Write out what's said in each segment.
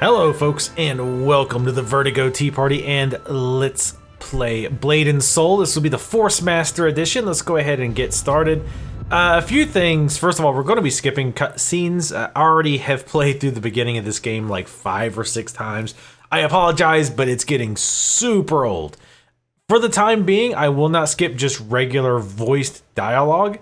Hello folks and welcome to the Vertigo Tea Party and let's play Blade and Soul. This will be the Force Master edition. Let's go ahead and get started. A few things. First of all, we're going to be skipping cutscenes. I already have played through the beginning of this game like 5 or 6 times. I apologize, but it's getting super old. For the time being, I will not skip just regular voiced dialogue.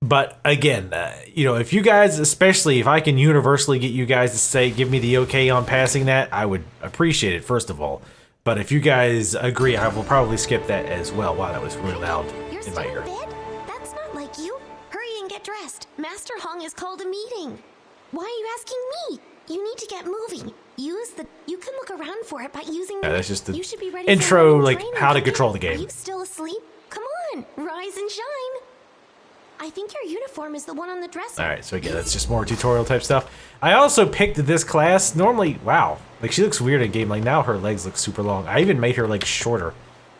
But again, if you guys, especially if I can universally get you guys to say, give me the okay on passing that, I would appreciate it, first of all. But if you guys agree, I will probably skip that as well. Wow, that was really loud in my ear. Bed? That's not like you. Hurry and get dressed. Master Hong has called a meeting. Why are you asking me? You need to get moving. You can look around for it by using the... that's just the you should be ready intro, for like how to control the Are game. you still asleep? Come on, rise and shine. I think your uniform is the one on the dresser. Alright, so again, that's just more tutorial type stuff. I also picked this class. Normally, wow, like she looks weird in game. Like now her legs look super long. I even made her legs shorter.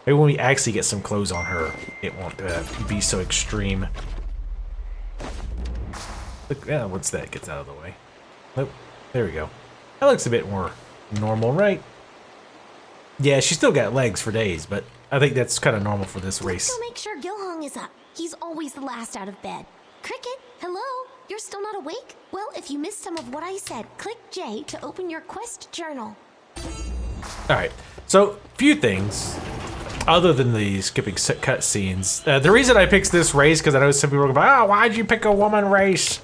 Maybe when we actually get some clothes on her, it won't be so extreme. Look, yeah, what's that? Gets out of the way. Nope, there we go. That looks a bit more normal, right? Yeah, she's still got legs for days, but I think that's kind of normal for this race. Let's go make sure Gilhong is up. He's always the last out of bed. Cricket, hello? You're still not awake? Well, if you missed some of what I said, click J to open your quest journal. Alright, so few things other than the skipping cutscenes. The reason I picked this race, because I know some people are going, why'd you pick a woman race?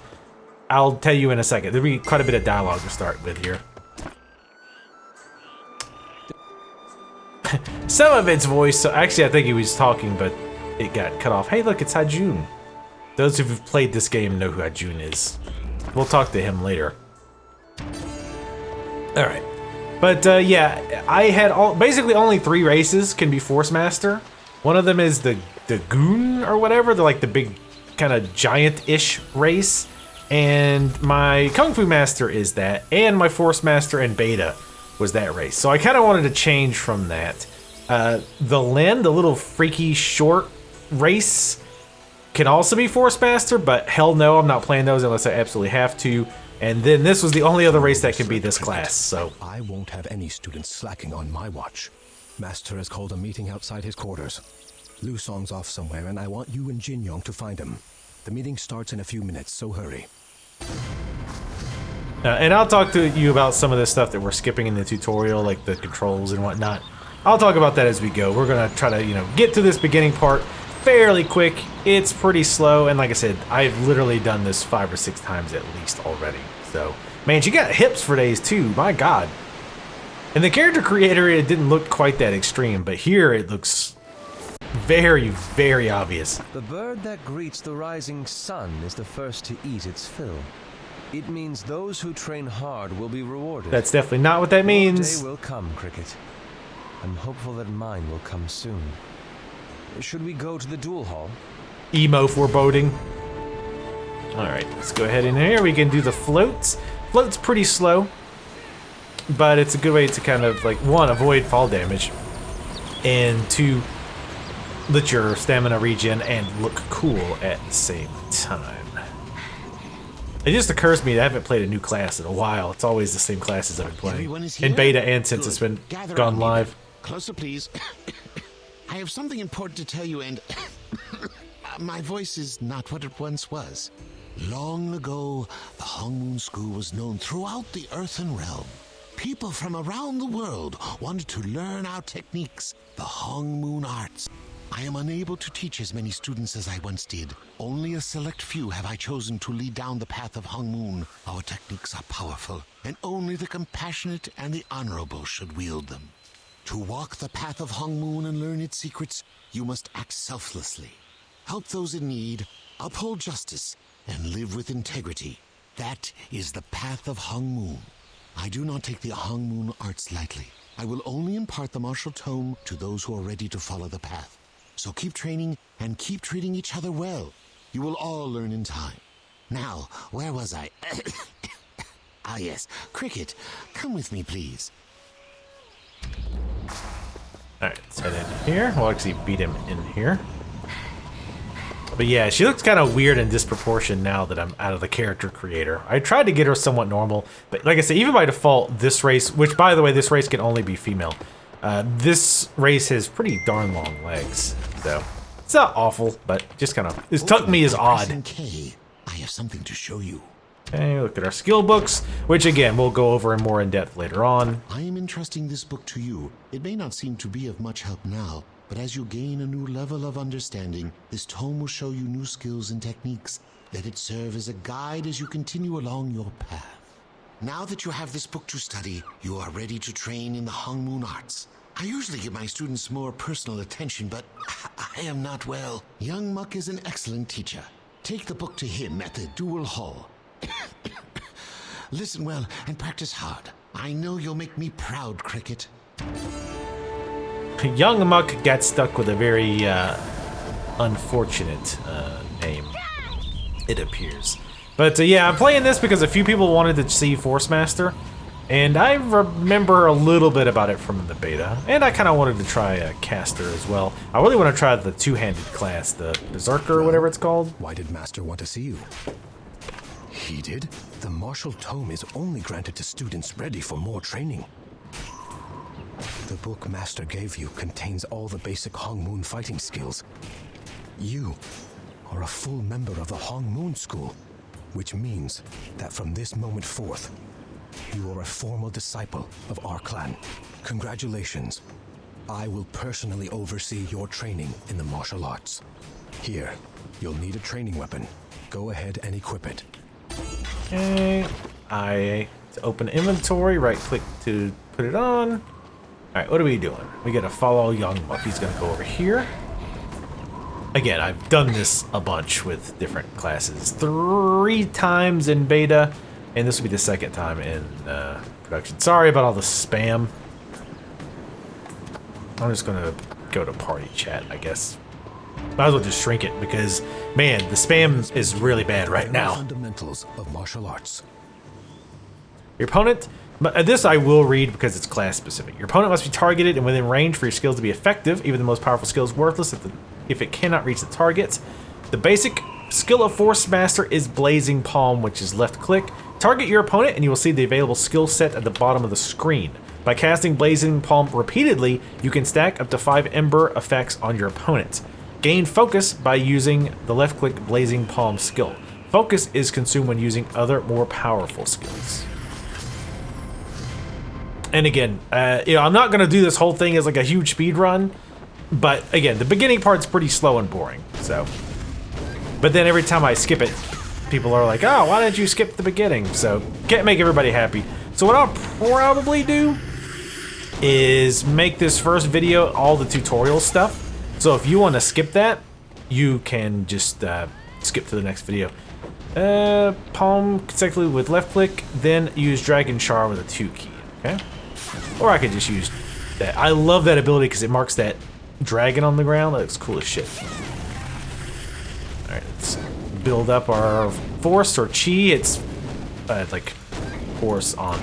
I'll tell you in a second. There'll be quite a bit of dialogue to start with here. Some of it's voice, so actually I think he was talking, but it got cut off. Hey, look, it's Hajun. Those who've played this game know who Hajun is. We'll talk to him later. Alright. But, yeah, I had basically only 3 races can be Force Master. One of them is the Goon or whatever. They're like the big kind of giant-ish race. And my Kung Fu Master is that. And my Force Master and Beta was that race. So I kind of wanted to change from that. The Lin, the little freaky short race, can also be Force Master, but hell no, I'm not playing those unless I absolutely have to. And then this was the only other race that could be this class, so... I won't have any students slacking on my watch. Master has called a meeting outside his quarters. Liu Song's off somewhere, and I want you and Jin Yong to find him. The meeting starts in a few minutes, so hurry. And I'll talk to you about some of the stuff that we're skipping in the tutorial, like the controls and whatnot. I'll talk about that as we go. We're gonna try to, get to this beginning part fairly quick. It's pretty slow, and like I said, I've literally done this 5 or 6 times at least already. So, man, she got hips for days too, my god. In the character creator, it didn't look quite that extreme, but here it looks very, very obvious. The bird that greets the rising sun is the first to eat its fill. It means those who train hard will be rewarded. That's definitely not what that means. Your day will come, Cricket. I'm hopeful that mine will come soon. Should we go to the duel hall? Emo foreboding. Alright, let's go ahead in here. We can do the floats. Float's pretty slow, but it's a good way to kind of, like, 1, avoid fall damage, and 2, let your stamina regen and look cool at the same time. It just occurs to me that I haven't played a new class in a while. It's always the same classes I've been playing. In beta and since it's been gone live. Closer, please. I have something important to tell you, and my voice is not what it once was. Long ago, the Hong Moon School was known throughout the Earthen Realm. People from around the world wanted to learn our techniques, the Hong Moon arts. I am unable to teach as many students as I once did. Only a select few have I chosen to lead down the path of Hong Moon. Our techniques are powerful, and only the compassionate and the honorable should wield them. To walk the path of Hong Moon and learn its secrets, you must act selflessly. Help those in need, uphold justice, and live with integrity. That is the path of Hong Moon. I do not take the Hong Moon arts lightly. I will only impart the martial tome to those who are ready to follow the path. So keep training and keep treating each other well. You will all learn in time. Now, where was I? Ah yes, Cricket, come with me please. Alright, let's head in here. We'll actually beat him in here. But yeah, she looks kind of weird and disproportionate now that I'm out of the character creator. I tried to get her somewhat normal, but like I said, even by default, this race, which by the way, this race can only be female. This race has pretty darn long legs, so it's not awful, but just kind of, this Tuck Me is odd. K, I have something to show you. Okay, look at our skill books, which again, we'll go over in more in depth later on. I am entrusting this book to you. It may not seem to be of much help now, but as you gain a new level of understanding, this tome will show you new skills and techniques. Let it serve as a guide as you continue along your path. Now that you have this book to study, you are ready to train in the Hong Moon arts. I usually give my students more personal attention, but I am not well. Young Muck is an excellent teacher. Take the book to him at the Duel Hall. Listen well and practice hard. I know you'll make me proud, Cricket. Young Muck got stuck with a very unfortunate name, it appears. But yeah, I'm playing this because a few people wanted to see Force Master, and I remember a little bit about it from the beta, and I kind of wanted to try a caster as well. I really want to try the two-handed class, the Berserker or whatever it's called. Why did Master want to see you? He did? The martial tome is only granted to students ready for more training. The book Master gave you contains all the basic Hong Moon fighting skills. You are a full member of the Hong Moon School, which means that from this moment forth, you are a formal disciple of our clan. Congratulations. I will personally oversee your training in the martial arts. Here, you'll need a training weapon. Go ahead and equip it. Okay, to open inventory, right click to put it on. Alright, what are we doing? We gotta follow Young Muck. He's gonna go over here. Again, I've done this a bunch with different classes. 3 times in beta, and this will be the 2nd time in production. Sorry about all the spam. I'm just gonna go to party chat, I guess. Might as well just shrink it because, man, the spam is really bad right now. Fundamentals of martial arts. Your opponent, but this I will read because it's class specific. Your opponent must be targeted and within range for your skills to be effective. Even the most powerful skill is worthless if it cannot reach the target. The basic skill of Force Master is Blazing Palm, which is left click. Target your opponent and you will see the available skill set at the bottom of the screen. By casting Blazing Palm repeatedly, you can stack up to 5 Ember effects on your opponent. Gain focus by using the left click Blazing Palm skill. Focus is consumed when using other more powerful skills. And again, I'm not going to do this whole thing as like a huge speed run, but again, the beginning part's pretty slow and boring. So, but then every time I skip it, people are like, "Oh, why didn't you skip the beginning?" So, can't make everybody happy. So what I'll probably do is make this first video all the tutorial stuff. So if you want to skip that, you can just skip to the next video. Palm consecutively with left click, then use Dragon Char with a 2 key. Okay. Or I could just use that. I love that ability because it marks that dragon on the ground. That looks cool as shit. Alright, let's build up our force or chi. It's like force on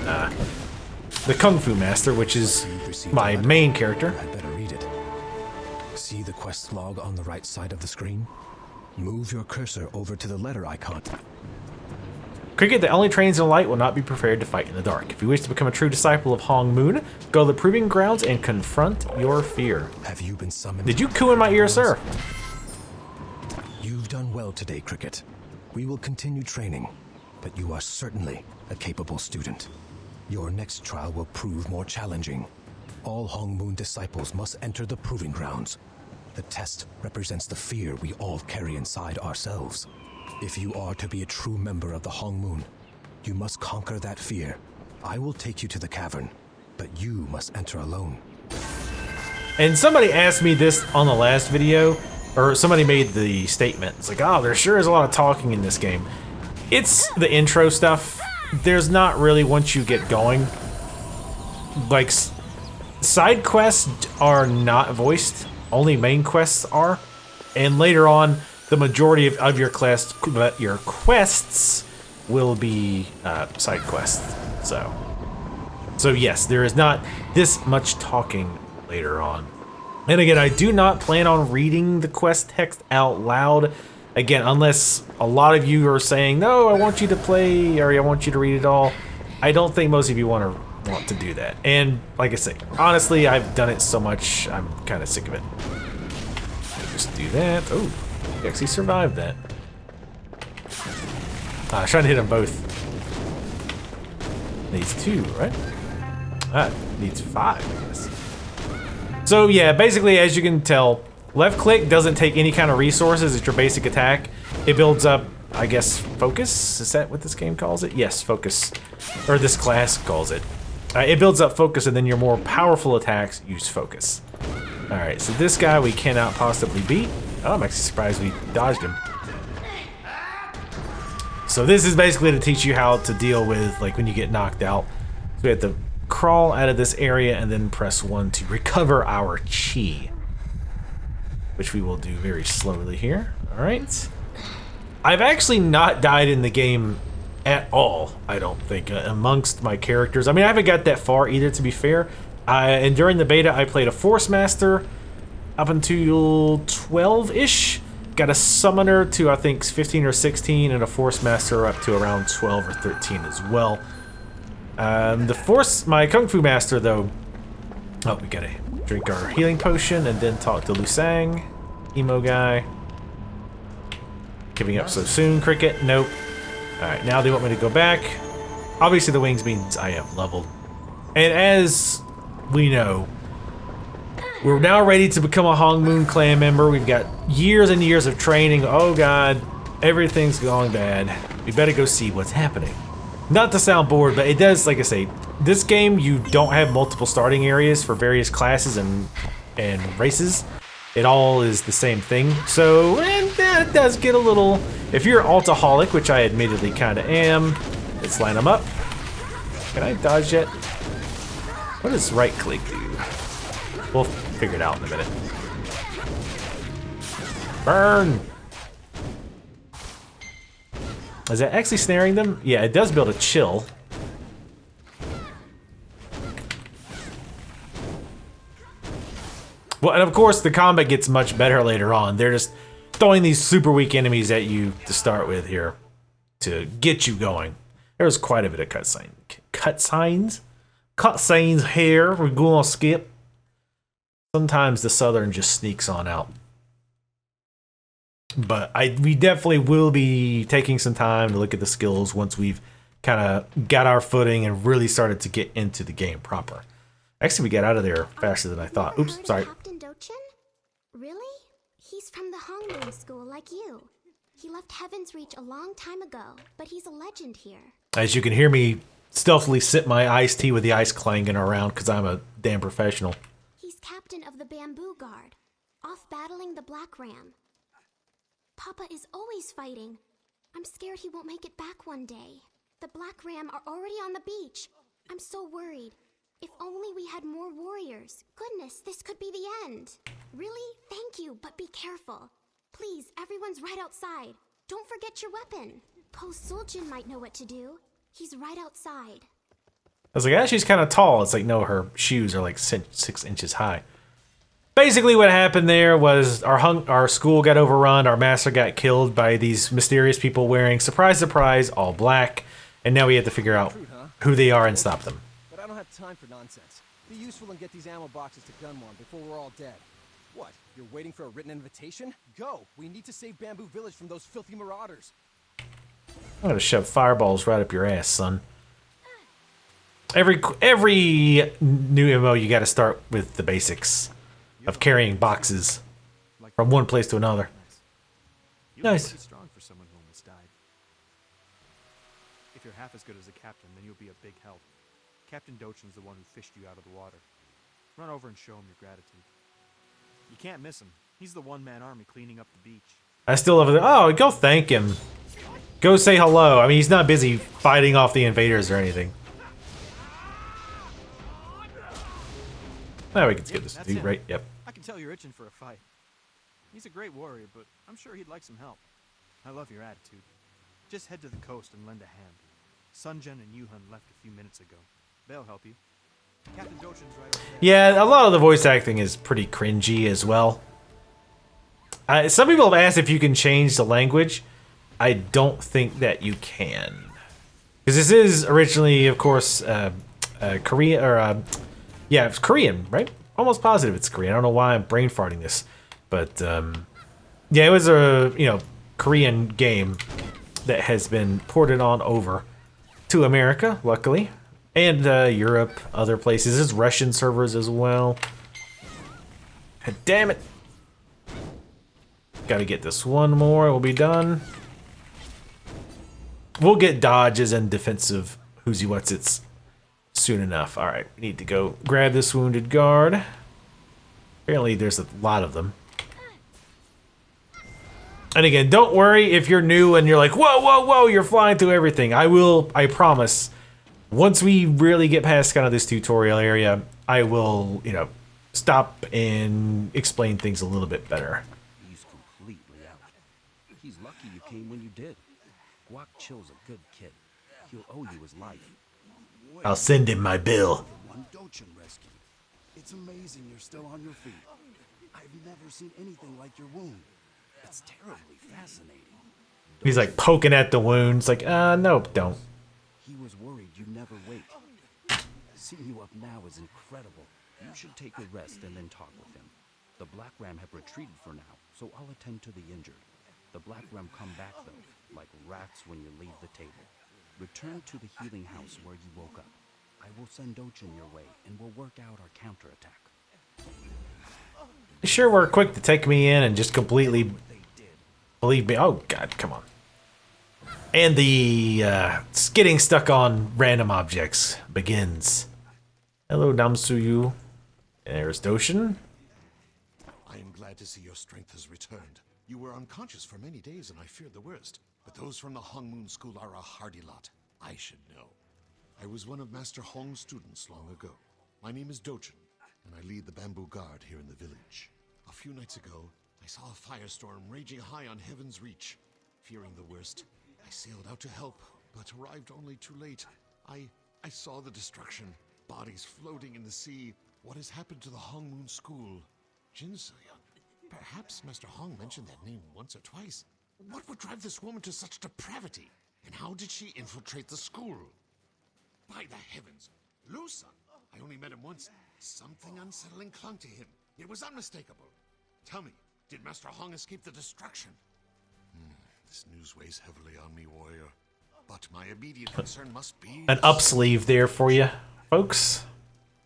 the Kung Fu Master, which is my main character. I'd better read it. See the quest log on the right side of the screen? Move your cursor over to the letter icon. Cricket that only trains in the light will not be prepared to fight in the dark. If you wish to become a true disciple of Hong Moon, go to the Proving Grounds and confront your fear. Have you been summoned? Did you coo in my ear, sir? You've done well today, Cricket. We will continue training, but you are certainly a capable student. Your next trial will prove more challenging. All Hong Moon disciples must enter the Proving Grounds. The test represents the fear we all carry inside ourselves. If you are to be a true member of the Hong Moon, you must conquer that fear. I will take you to the cavern, but you must enter alone. And somebody asked me this on the last video, or somebody made the statement. It's like, oh, there sure is a lot of talking in this game. It's the intro stuff. There's not really, once you get going, like, side quests are not voiced. Only main quests are. And later on, the majority of your quests will be side quests. So yes, there is not this much talking later on. And again, I do not plan on reading the quest text out loud. Again, unless a lot of you are saying, no, I want you to play, or I want you to read it all, I don't think most of you want to do that. And like I say, honestly, I've done it so much, I'm kind of sick of it. Just do that. Oh, you actually survived that. I was trying to hit them both. Needs 2, right? Needs 5, I guess. So yeah, basically, as you can tell, left click doesn't take any kind of resources. It's your basic attack. It builds up, I guess, focus? Is that what this game calls it? Yes, focus. Or this class calls it. It builds up focus, and then your more powerful attacks use focus. Alright, so this guy we cannot possibly beat. Oh, I'm actually surprised we dodged him. So this is basically to teach you how to deal with, like, when you get knocked out. So we have to crawl out of this area and then press 1 to recover our chi. Which we will do very slowly here. Alright. I've actually not died in the game at all, I don't think, amongst my characters. I mean, I haven't got that far either, to be fair. And during the beta, I played a Force Master up until 12-ish. Got a Summoner to, I think, 15 or 16, and a Force Master up to around 12 or 13 as well. My Kung Fu Master, though... Oh, we gotta drink our healing potion and then talk to Lusang. Emo guy. Giving up so soon, Cricket? Nope. Alright, now they want me to go back. Obviously the wings means I have leveled. And as we know, we're now ready to become a Hong Moon clan member. We've got years and years of training. Oh god, everything's going bad. We better go see what's happening. Not to sound bored, but it does, like I say, this game you don't have multiple starting areas for various classes and races. It all is the same thing. So, and that does get a little... If you're Altaholic, which I admittedly kind of am, let's line them up. Can I dodge yet? What does right click do? We'll figure it out in a minute. Burn! Is that actually snaring them? Yeah, it does build a chill. Well, and of course, the combat gets much better later on. They're just throwing these super weak enemies at you to start with here to get you going. There's quite a bit of cutscenes here. We're going to skip. Sometimes the Southern just sneaks on out. But we definitely will be taking some time to look at the skills once we've kind of got our footing and really started to get into the game proper. Actually, we got out of there faster than I thought. Oops, sorry. Captain Dochin? Really? He's from the Hong Moon School, like you. He left Heaven's Reach a long time ago, but he's a legend here. As you can hear me stealthily sip my iced tea with the ice clanging around because I'm a damn professional. He's captain of the Bamboo Guard, off battling the Black Ram. Papa is always fighting. I'm scared he won't make it back one day. The Black Ram are already on the beach. I'm so worried. If only we had more warriors. Goodness, this could be the end. Really? Thank you, but be careful. Please, everyone's right outside. Don't forget your weapon. Po Suljin might know what to do. He's right outside. I was like, yeah, she's kind of tall. It's like, no, her shoes are like 6 inches high. Basically what happened there was our school got overrun, our master got killed by these mysterious people wearing, surprise, surprise, all black. And now we have to figure out who they are and stop them. But I don't have time for nonsense. Be useful and get these ammo boxes to Gunwon before we're all dead. What? You're waiting for a written invitation? Go! We need to save Bamboo Village from those filthy marauders. I'm gonna shove fireballs right up your ass, son. Every new MMO, you gotta start with the basics of carrying boxes from one place to another. Nice. Pretty strong for someone who almost died. If you're half as good as a captain, then you'll be a big help. Captain Dochin's the one who fished you out of the water. Run over and show him your gratitude. You can't miss him. He's the one-man army cleaning up the beach. I still love it. Oh, go thank him. Go say hello. I mean, he's not busy fighting off the invaders or anything. Now we can skip this dude, right? Yep. I can tell you're itching for a fight. He's a great warrior, but I'm sure he'd like some help. I love your attitude. Just head to the coast and lend a hand. Sunjin and Yuhun left a few minutes ago. They'll help you. Captain Dochin's right over there. Yeah, a lot of the voice acting is pretty cringy as well. Some people have asked if you can change the language. I don't think that you can. Because this is originally, of course, Korean, or, yeah, it's Korean, right? Almost positive it's Korean. I don't know why I'm brain farting this. But, yeah, it was a, Korean game that has been ported on over to America, luckily. And Europe, other places. There's Russian servers as well. God damn it. Gotta get this one more, we'll be done. We'll get dodges and defensive who's what's it's soon enough. Alright, we need to go grab this wounded guard. Apparently there's a lot of them. And again, don't worry if you're new and you're like, whoa, whoa, whoa, you're flying through everything. I promise, once we really get past kind of this tutorial area, I will, stop and explain things a little bit better. He's completely out. He's lucky you came when you did. Guac Chill's a good kid. He'll owe you his life. I'll send him my bill. One Dochin rescued. It's amazing you're still on your feet. I've never seen anything like your wound. It's terribly fascinating. He's like poking at the wounds, like, nope, don't. He was worried you'd never wake. Seeing you up now is incredible. You should take a rest and then talk with him. The Black Ram have retreated for now, so I'll attend to the injured. The Black Ram come back, though, like rats when you leave the table. Return to the healing house where you woke up. I will send Dochin your way, and we'll work out our counterattack. You sure were quick to take me in and just completely believe me. Oh, God, come on. And the getting stuck on random objects begins. Hello, Namsuyu. There's Dochin. I am glad to see your strength has returned. You were unconscious for many days, and I feared the worst. But those from the Hongmoon School are a hardy lot. I should know. I was one of Master Hong's students long ago. My name is Dochin, and I lead the Bamboo Guard here in the village. A few nights ago, I saw a firestorm raging high on Heaven's Reach. Fearing the worst, I sailed out to help, but arrived only too late. I saw the destruction. Bodies floating in the sea. What has happened to the Hongmoon School? Jin Se-young. Perhaps Master Hong mentioned that name once or twice. What would drive this woman to such depravity? And how did she infiltrate the school? By the heavens, Lu Sun! I only met him once. Something unsettling clung to him. It was unmistakable. Tell me, did Master Hong escape the destruction? This news weighs heavily on me, warrior. But my immediate concern must be... An up sleeve there for you, folks.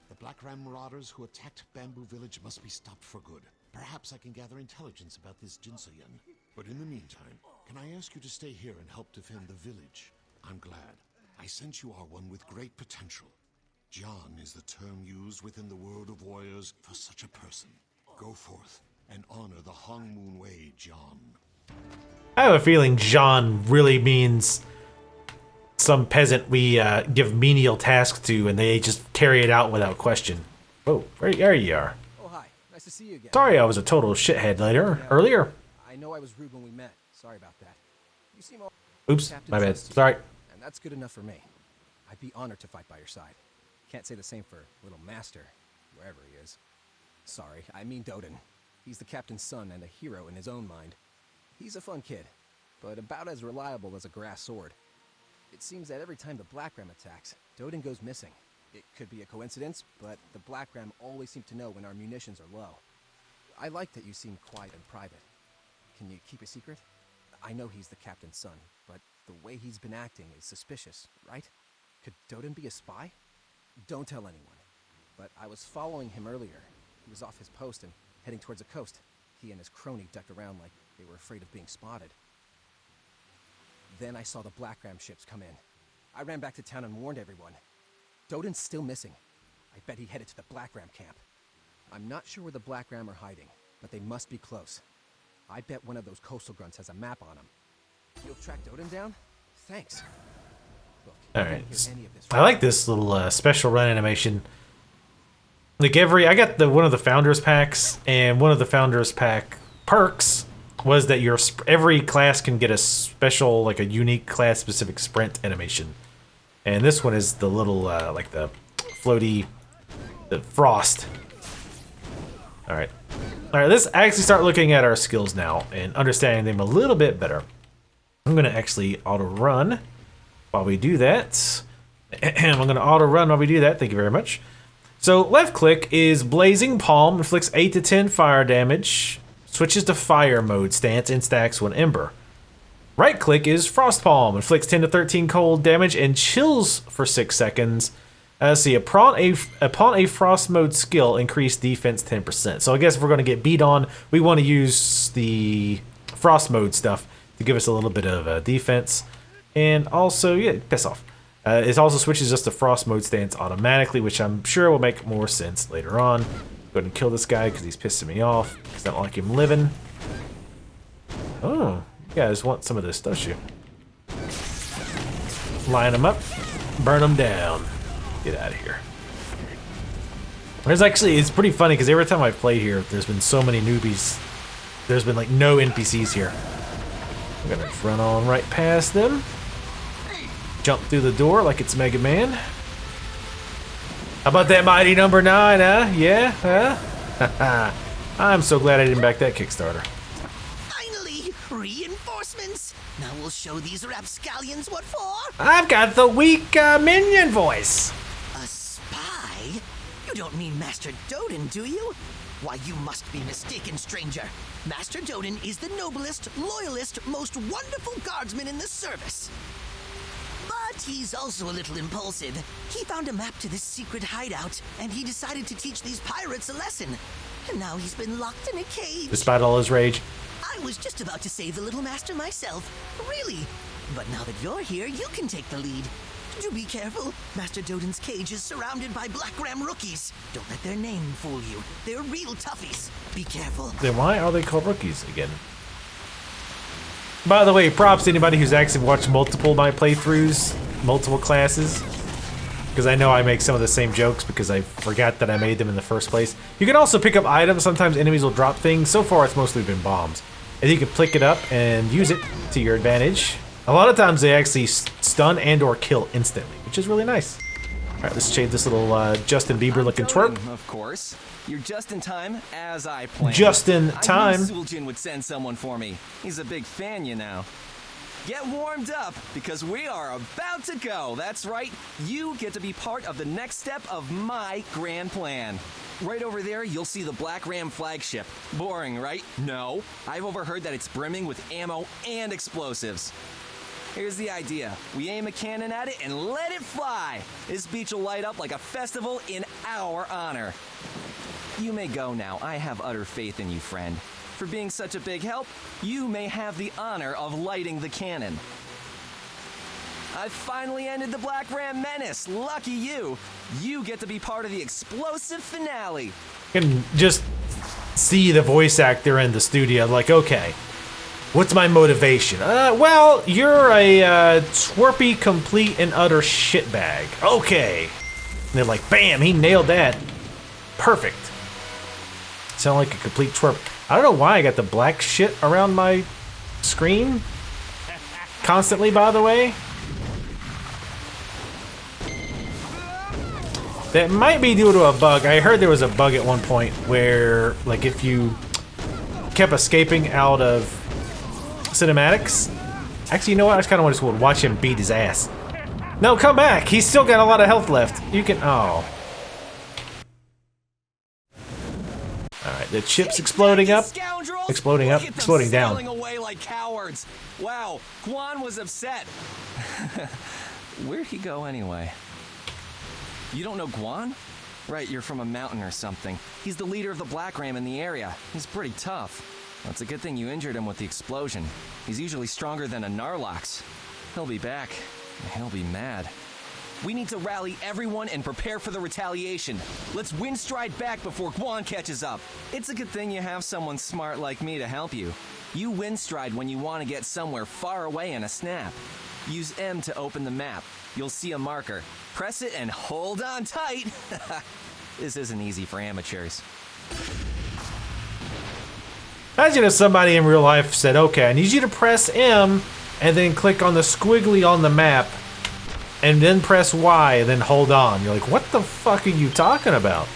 The Black Ram marauders who attacked Bamboo Village must be stopped for good. Perhaps I can gather intelligence about this Jin Se-young. But in the meantime, can I ask you to stay here and help defend the village? I'm glad. I sense you are one with great potential. Jian is the term used within the world of warriors for such a person. Go forth and honor the Hongmoon Way, Jian. I have a feeling Jean really means some peasant we give menial tasks to and they just carry it out without question. Oh, there you are. Oh, hi. Nice to see you again. Sorry I was a total shithead earlier. I know I was rude when we met. Sorry about that. You seem all... Oops, Captain my bad. trusts you, Sorry. And that's good enough for me. I'd be honored to fight by your side. Can't say the same for Little Master, wherever he is. Sorry, I mean Doden. He's the captain's son and a hero in his own mind. He's a fun kid, but about as reliable as a grass sword. It seems that every time the Black Ram attacks, Doden goes missing. It could be a coincidence, but the Black Ram always seem to know when our munitions are low. I like that you seem quiet and private. Can you keep a secret? I know he's the captain's son, but the way he's been acting is suspicious, right? Could Doden be a spy? Don't tell anyone. But I was following him earlier. He was off his post and heading towards the coast. He and his crony ducked around like they were afraid of being spotted. Then I saw the Black Ram ships come in. I ran back to town and warned everyone. Doden's still missing. I bet he headed to the Black Ram camp. I'm not sure where the Black Ram are hiding, but they must be close. I bet one of those coastal grunts has a map on him. You'll track Doden down? Thanks. Look, All I right. can't hear any of this I like this little special run animation. Like I got one of the Founders Packs, and one of the Founders Pack perks was that every class can get a special, like a unique class-specific sprint animation. And this one is the little, like the floaty, the frost. All right. Alright, let's actually start looking at our skills now and understanding them a little bit better. I'm going to actually auto-run while we do that. I'm going to auto-run while we do that. Thank you very much. So left click is Blazing Palm, inflicts 8 to 10 fire damage, switches to fire mode stance, and stacks 1 ember. Right click is Frost Palm, inflicts 10 to 13 cold damage and chills for 6 seconds. See, upon a frost mode skill, increase defense 10%. So I guess if we're going to get beat on, we want to use the frost mode stuff to give us a little bit of defense. And also, yeah, piss off. It also switches us to frost mode stance automatically, which I'm sure will make more sense later on. Go ahead and kill this guy because he's pissing me off, because I don't like him living. Oh, you guys want some of this, don't you? Line them up, burn them down. Get out of here. There's actually, it's pretty funny because every time I've played here, there's been so many newbies. There's been like no NPCs here. I'm gonna run on right past them. Jump through the door like it's Mega Man. How about that mighty number 9, huh? Yeah, huh? I'm so glad I didn't back that Kickstarter. Finally, reinforcements. Now we'll show these rapscallions what for. I've got the weak minion voice. A spy? You don't mean Master Doden, do you? Why, you must be mistaken, stranger. Master Doden is the noblest, loyalist, most wonderful guardsman in the service. But he's also a little impulsive. He found a map to this secret hideout, and he decided to teach these pirates a lesson. And now he's been locked in a cage. Despite all his rage. I was just about to save the little master myself, really. But now that you're here, you can take the lead. Do be careful. Master Doden's cage is surrounded by Black Ram rookies. Don't let their name fool you. They're real toughies. Be careful. Then why are they called rookies again? By the way, props to anybody who's actually watched multiple of my playthroughs, multiple classes. Because I know I make some of the same jokes because I forgot that I made them in the first place. You can also pick up items. Sometimes enemies will drop things. So far, it's mostly been bombs. And you can pick it up and use it to your advantage. A lot of times they actually stun and or kill instantly, which is really nice. All right, let's shade this little Justin Bieber looking twerp. Of course. You're just in time, as I planned. Just in time. I knew Suljin would send someone for me. He's a big fan, you know. Get warmed up, because we are about to go. That's right, you get to be part of the next step of my grand plan. Right over there, you'll see the Black Ram flagship. Boring, right? No. I've overheard that it's brimming with ammo and explosives. Here's the idea. We aim a cannon at it and let it fly. This beach will light up like a festival in our honor. You may go now. I have utter faith in you, friend. For being such a big help, you may have the honor of lighting the cannon. I've finally ended the Black Ram menace. Lucky you. You get to be part of the explosive finale. You can just see the voice actor in the studio like, okay, what's my motivation? Well, you're a twerpy, complete, and utter shitbag. Okay. And they're like, bam, he nailed that. Perfect. Sound like a complete twerp. I don't know why I got the black shit around my screen constantly, by the way. That might be due to a bug. I heard there was a bug at one point where, like, if you kept escaping out of cinematics. Actually, you know what? I just kind of want to watch him beat his ass. No, come back. He's still got a lot of health left. You can. Oh. Alright, the chip's exploding up. Exploding up, exploding down. Sailing away like cowards. Wow, Guan was upset. Where'd he go anyway? You don't know Guan? Right, you're from a mountain or something. He's the leader of the Black Ram in the area. He's pretty tough. Well, it's a good thing you injured him with the explosion. He's usually stronger than a Narlox. He'll be back. He'll be mad. We need to rally everyone and prepare for the retaliation. Let's Windstride back before Guan catches up. It's a good thing you have someone smart like me to help you. You Windstride when you want to get somewhere far away in a snap. Use M to open the map. You'll see a marker. Press it and hold on tight. This isn't easy for amateurs. Imagine if somebody in real life said, okay, I need you to press M and then click on the squiggly on the map and then press Y and then hold on. You're like, what the fuck are you talking about?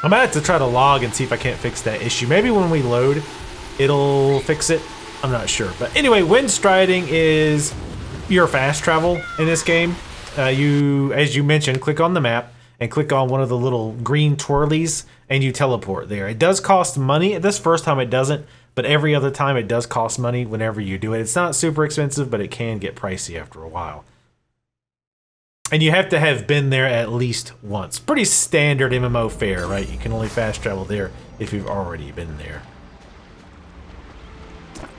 I'm gonna have to try to log and see if I can't fix that issue. Maybe when we load, it'll fix it. I'm not sure. But anyway, wind striding is your fast travel in this game. As you mentioned, click on the map and click on one of the little green twirlies and you teleport there. It does cost money. This first time it doesn't, but every other time it does cost money whenever you do it. It's not super expensive, but it can get pricey after a while. And you have to have been there at least once. Pretty standard MMO fare, right? You can only fast travel there if you've already been there.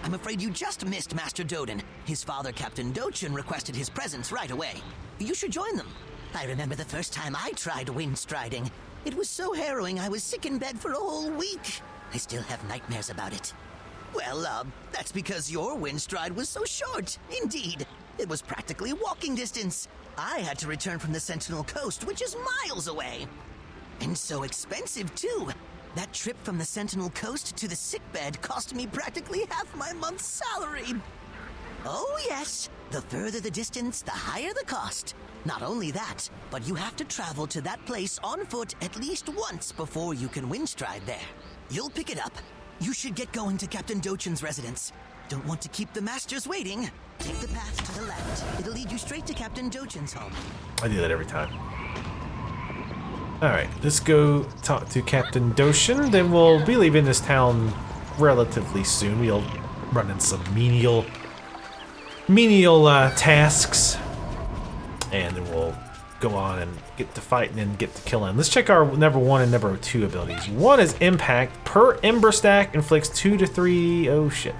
I'm afraid you just missed Master Doden. His father, Captain Dochin, requested his presence right away. You should join them. I remember the first time I tried wind striding. It was so harrowing I was sick in bed for a whole week. I still have nightmares about it. Well, that's because your wind stride was so short. Indeed, it was practically walking distance. I had to return from the Sentinel Coast, which is miles away. And so expensive, too. That trip from the Sentinel Coast to the sickbed cost me practically half my month's salary. Oh, yes. The further the distance, the higher the cost. Not only that, but you have to travel to that place on foot at least once before you can wind stride there. You'll pick it up. You should get going to Captain Dochin's residence. Don't want to keep the masters waiting. Take the path to the left. It'll lead you straight to Captain Dochin's home. I do that every time. Alright, let's go talk to Captain Dochin. Then we'll be leaving this town relatively soon. We'll run in some menial tasks. And then we'll go on and get to fighting and get to killing. Let's check our number 1 and number 2 abilities. 1 is Impact. Per Ember Stack inflicts 2 to 3... Oh shit.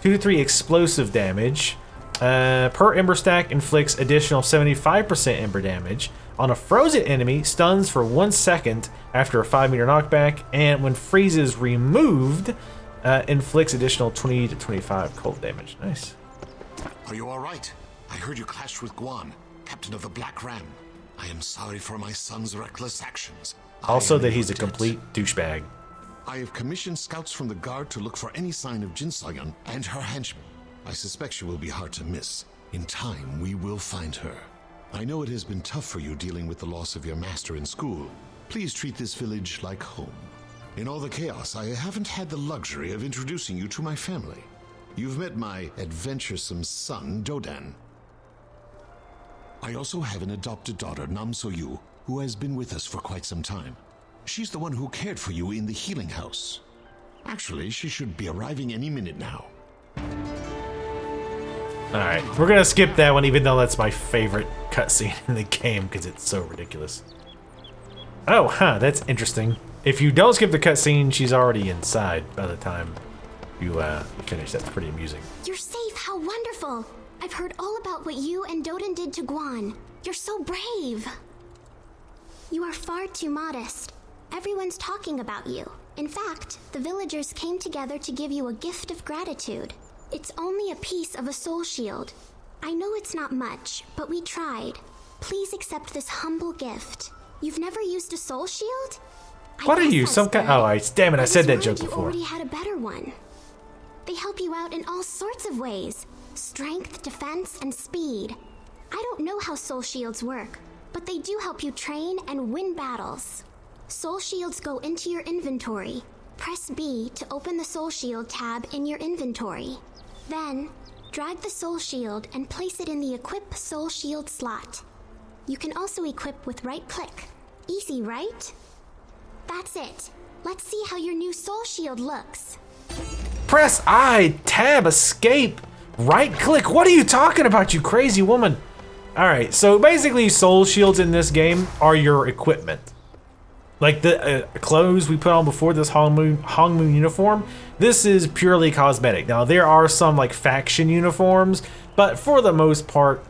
2 to 3 explosive damage. Per Ember Stack inflicts additional 75% Ember damage. On a frozen enemy, stuns for 1 second after a 5-meter knockback. And when freeze is removed, inflicts additional 20 to 25 cold damage. Nice. Are you alright? I heard you clashed with Guan, captain of the Black Ram. I am sorry for my son's reckless actions. Also that he's a complete douchebag. I have commissioned scouts from the guard to look for any sign of Jin Sayan and her henchmen. I suspect she will be hard to miss. In time, we will find her. I know it has been tough for you dealing with the loss of your master in school. Please treat this village like home. In all the chaos, I haven't had the luxury of introducing you to my family. You've met my adventuresome son, Dodan. I also have an adopted daughter, Nam So-yu, who has been with us for quite some time. She's the one who cared for you in the healing house. Actually, she should be arriving any minute now. Alright, we're gonna skip that one even though that's my favorite cutscene in the game because it's so ridiculous. Oh, huh, that's interesting. If you don't skip the cutscene, she's already inside by the time you finish. That's pretty amusing. You're safe, how wonderful! I've heard all about what you and Doden did to Guan. You're so brave! You are far too modest. Everyone's talking about you. In fact, the villagers came together to give you a gift of gratitude. It's only a piece of a soul shield. I know it's not much, but we tried. Please accept this humble gift. You've never used a soul shield? What are you, some kind? Oh, damn it! I said that joke before. You already had a better one. They help you out in all sorts of ways: strength, defense, and speed. I don't know how soul shields work, but they do help you train and win battles. Soul shields go into your inventory. Press B to open the soul shield tab in your inventory. Then, drag the soul shield and place it in the equip soul shield slot. You can also equip with right click. Easy, right? That's it. Let's see how your new soul shield looks. Press I, tab, escape, right click. What are you talking about, you crazy woman? Alright, so basically soul shields in this game are your equipment. Like the clothes we put on before this Hongmoon uniform, this is purely cosmetic. Now there are some like faction uniforms, but for the most part,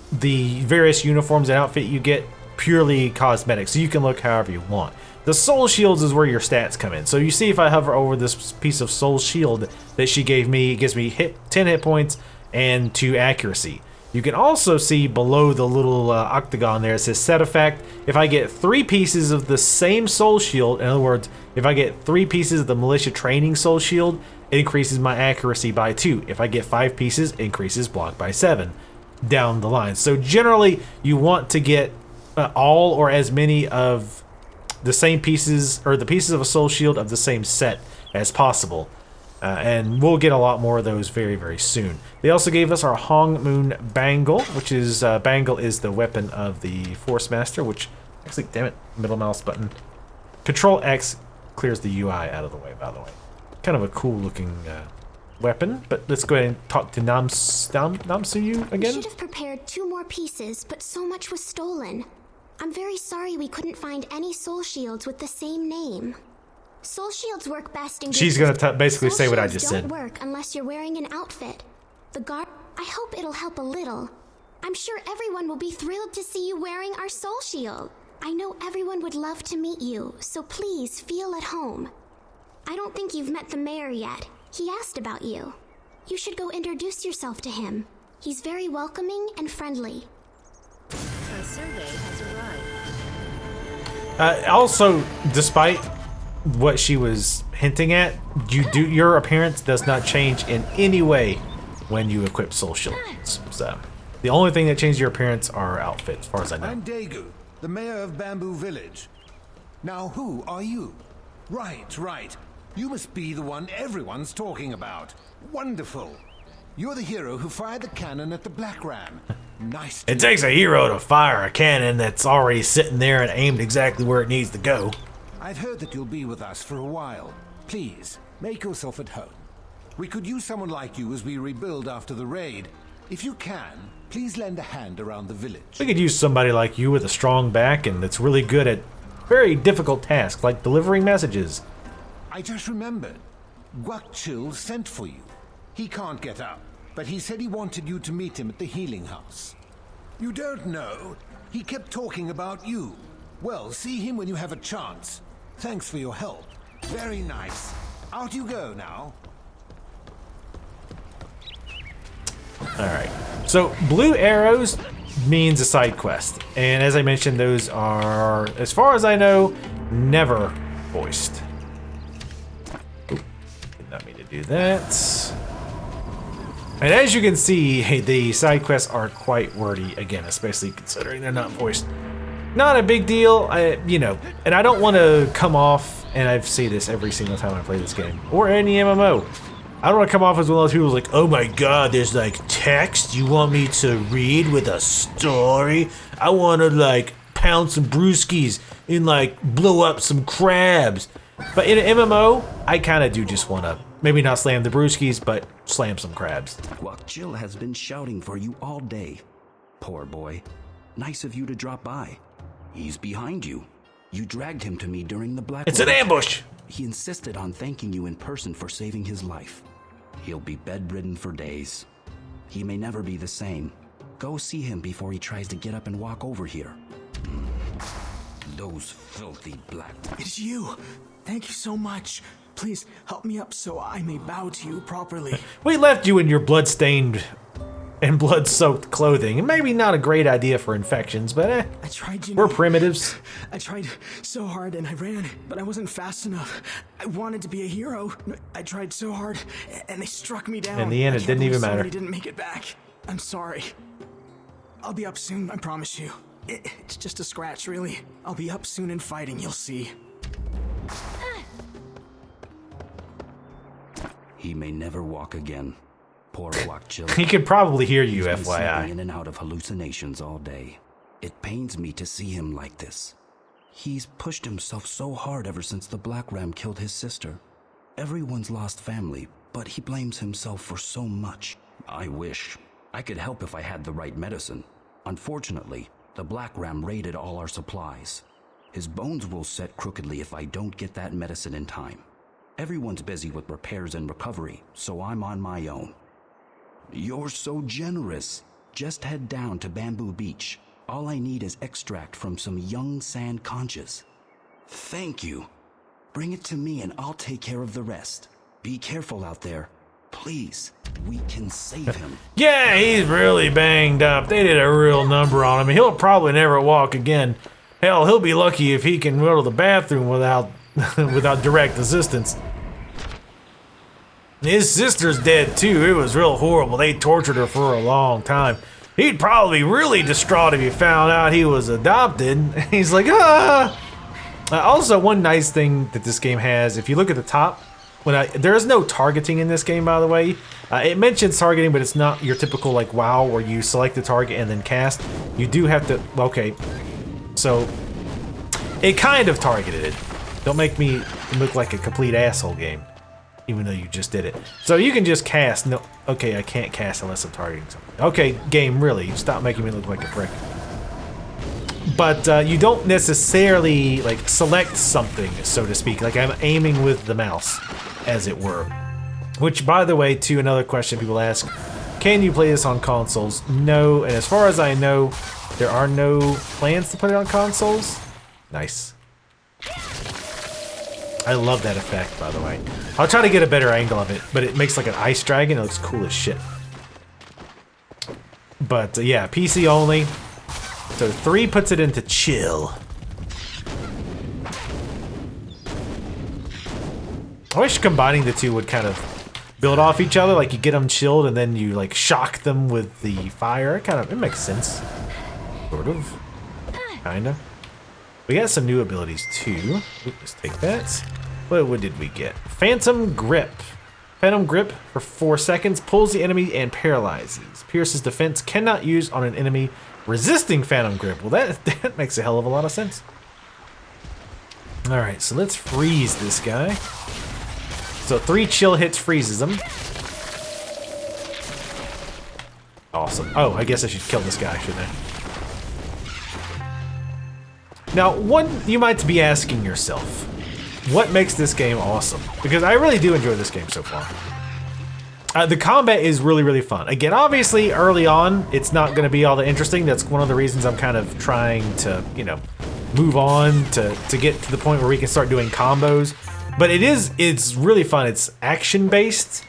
the various uniforms and outfit you get purely cosmetic, so you can look however you want. The soul shields is where your stats come in. So you see if I hover over this piece of soul shield that she gave me, it gives me 10 hit points and 2 accuracy. You can also see below the little octagon there, it says set effect. If I get 3 pieces of the same soul shield, in other words, if I get 3 pieces of the militia training soul shield, it increases my accuracy by 2. If I get 5 pieces, it increases block by 7 down the line. So generally, you want to get all or as many of the same pieces, or the pieces of a soul shield of the same set as possible. And we'll get a lot more of those very, very soon. They also gave us our Hong Moon Bangle, which is, Bangle is the weapon of the Force Master, which, actually, damn it, middle mouse button. Control X clears the UI out of the way, by the way. Kind of a cool looking weapon, but let's go ahead and talk to Namsuyu again. We should have prepared 2 more pieces, but so much was stolen. I'm very sorry we couldn't find any soul shields with the same name. Soul shields work best in. She's gonna basically say what I just said. said. Don't work unless you're wearing an outfit. The guard. I hope it'll help a little. I'm sure everyone will be thrilled to see you wearing our soul shield. I know everyone would love to meet you, so please feel at home. I don't think you've met the mayor yet. He asked about you. You should go introduce yourself to him. He's very welcoming and friendly. A survey has arrived. Also, despite what she was hinting at, your appearance does not change in any way when you equip soul shields. So the only thing that changes your appearance are outfits, as far as I know. I'm Daegu, the mayor of Bamboo Village. Now who are you? Right. You must be the one everyone's talking about. Wonderful. You're the hero who fired the cannon at the Black Ram. Nice. It takes a hero to fire a cannon that's already sitting there and aimed exactly where it needs to go. I've heard that you'll be with us for a while. Please, make yourself at home. We could use someone like you as we rebuild after the raid. If you can, please lend a hand around the village. We could use somebody like you with a strong back and that's really good at very difficult tasks, like delivering messages. I just remembered. Guakchil sent for you. He can't get up, but he said he wanted you to meet him at the healing house. You don't know? He kept talking about you. Well, see him when you have a chance. Thanks for your help. Very nice. Out you go now. Alright, so blue arrows means a side quest. And as I mentioned, those are, as far as I know, never voiced. Oop, did not mean to do that. And as you can see, the side quests are quite wordy, again, especially considering they're not voiced. Not a big deal, you know, and I don't want to come off, and I say this every single time I play this game, or any MMO. I don't want to come off as one of those people who's like, oh my god, there's like text you want me to read with a story? I want to like pound some brewskis and like blow up some crabs. But in an MMO, I kind of do just want to, maybe not slam the brewskis, but slam some crabs. Guakchil has been shouting for you all day. Poor boy. Nice of you to drop by. He's behind you. You dragged him to me during the Black. It's an ambush! He insisted on thanking you in person for saving his life. He'll be bedridden for days. He may never be the same. Go see him before he tries to get up and walk over here. Those filthy black... It's you! Thank you so much. Please help me up so I may bow to you properly. We left you in your blood-stained and blood-soaked clothing. Maybe not a great idea for infections, but I tried, we're primitives. I tried so hard and I ran, but I wasn't fast enough. I wanted to be a hero. I tried so hard, and they struck me down. In the end, it didn't even matter. I didn't make it back. I'm sorry. I'll be up soon, I promise you. It's just a scratch, really. I'll be up soon and fighting, you'll see. He may never walk again. Poor Guakchil. He could probably hear you, He's been FYI. slipping in and out of hallucinations all day. It pains me to see him like this. He's pushed himself so hard ever since the Black Ram killed his sister. Everyone's lost family, but he blames himself for so much. I wish I could help if I had the right medicine. Unfortunately, the Black Ram raided all our supplies. His bones will set crookedly if I don't get that medicine in time. Everyone's busy with repairs and recovery, so I'm on my own. You're so generous. Just head down to Bamboo Beach. All I need is extract from some young sand conches. Thank you. Bring it to me and I'll take care of the rest. Be careful out there. Please, we can save him. Yeah, he's really banged up. They did a real number on him. He'll probably never walk again. Hell, he'll be lucky if he can go to the bathroom without without direct assistance. His sister's dead too. It was real horrible. They tortured her for a long time. He'd probably be really distraught if he found out he was adopted. He's like, ah! Also, one nice thing that this game has, if you look at the top, there is no targeting in this game, by the way. It mentions targeting, but it's not your typical like WoW where you select the target and then cast. You do have to. Okay, so it kind of targeted it. Don't make me look like a complete asshole, game, even though you just did it. So you can just cast. No, okay, I can't cast unless I'm targeting something. Okay, game, really, stop making me look like a prick. But you don't necessarily like select something, so to speak. Like I'm aiming with the mouse, as it were. Which, by the way, to another question people ask, can you play this on consoles? No, and as far as I know, there are no plans to put it on consoles. Nice. I love that effect, by the way. I'll try to get a better angle of it, but it makes like an ice dragon. It looks cool as shit. But yeah, PC only. So 3 puts it into chill. I wish combining the two would kind of build off each other. Like you get them chilled and then you like shock them with the fire. It makes sense. Sort of. Kinda. We got some new abilities too. Let's take that. What did we get? Phantom Grip. Phantom Grip for 4 seconds. Pulls the enemy and paralyzes. Pierces defense. Cannot use on an enemy resisting Phantom Grip. Well, that makes a hell of a lot of sense. Alright, so let's freeze this guy. So 3 chill hits freezes him. Awesome. Oh, I guess I should kill this guy, shouldn't I? Now, you might be asking yourself, what makes this game awesome? Because I really do enjoy this game so far. The combat is really, really fun. Again, obviously, early on, it's not going to be all that interesting. That's one of the reasons I'm kind of trying to, you know, move on to get to the point where we can start doing combos. But it's really fun. It's action-based.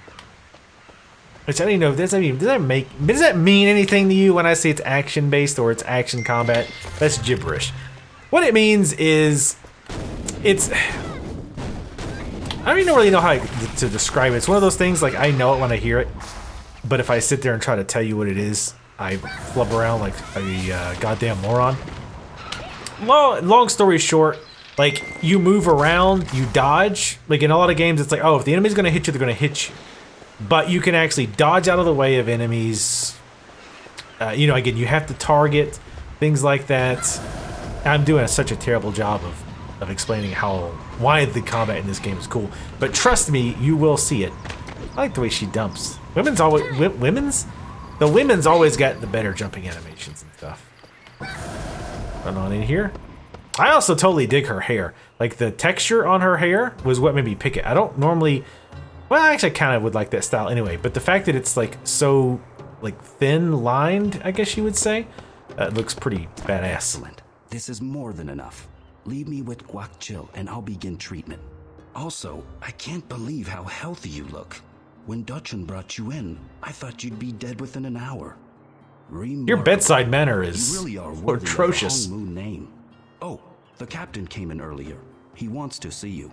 Which I don't even know, does that mean anything to you when I say it's action-based or it's action combat? That's gibberish. What it means is, I don't even really know how to describe it. It's one of those things, like, I know it when I hear it, but if I sit there and try to tell you what it is, I flub around like a goddamn moron. Long story short, like, you move around, you dodge. Like, in a lot of games, it's like, oh, if the enemy's gonna hit you, they're gonna hit you. But you can actually dodge out of the way of enemies. You know, again, you have to target, things like that. I'm doing such a terrible job of explaining why the combat in this game is cool, but trust me, you will see it. I like the way she dumps. The women's always got the better jumping animations and stuff. Run on in here. I also totally dig her hair. Like the texture on her hair was what made me pick it. I don't normally, well, I actually kind of would like that style anyway, but the fact that it's like so like thin lined, I guess you would say, looks pretty badass. Excellent. This is more than enough. Leave me with Guac and I'll begin treatment. Also, I can't believe how healthy you look. When Dutchin brought you in, I thought you'd be dead within an hour. Your bedside manner is really are worthy atrocious. Of the Hong Moon name. Oh, the captain came in earlier. He wants to see you.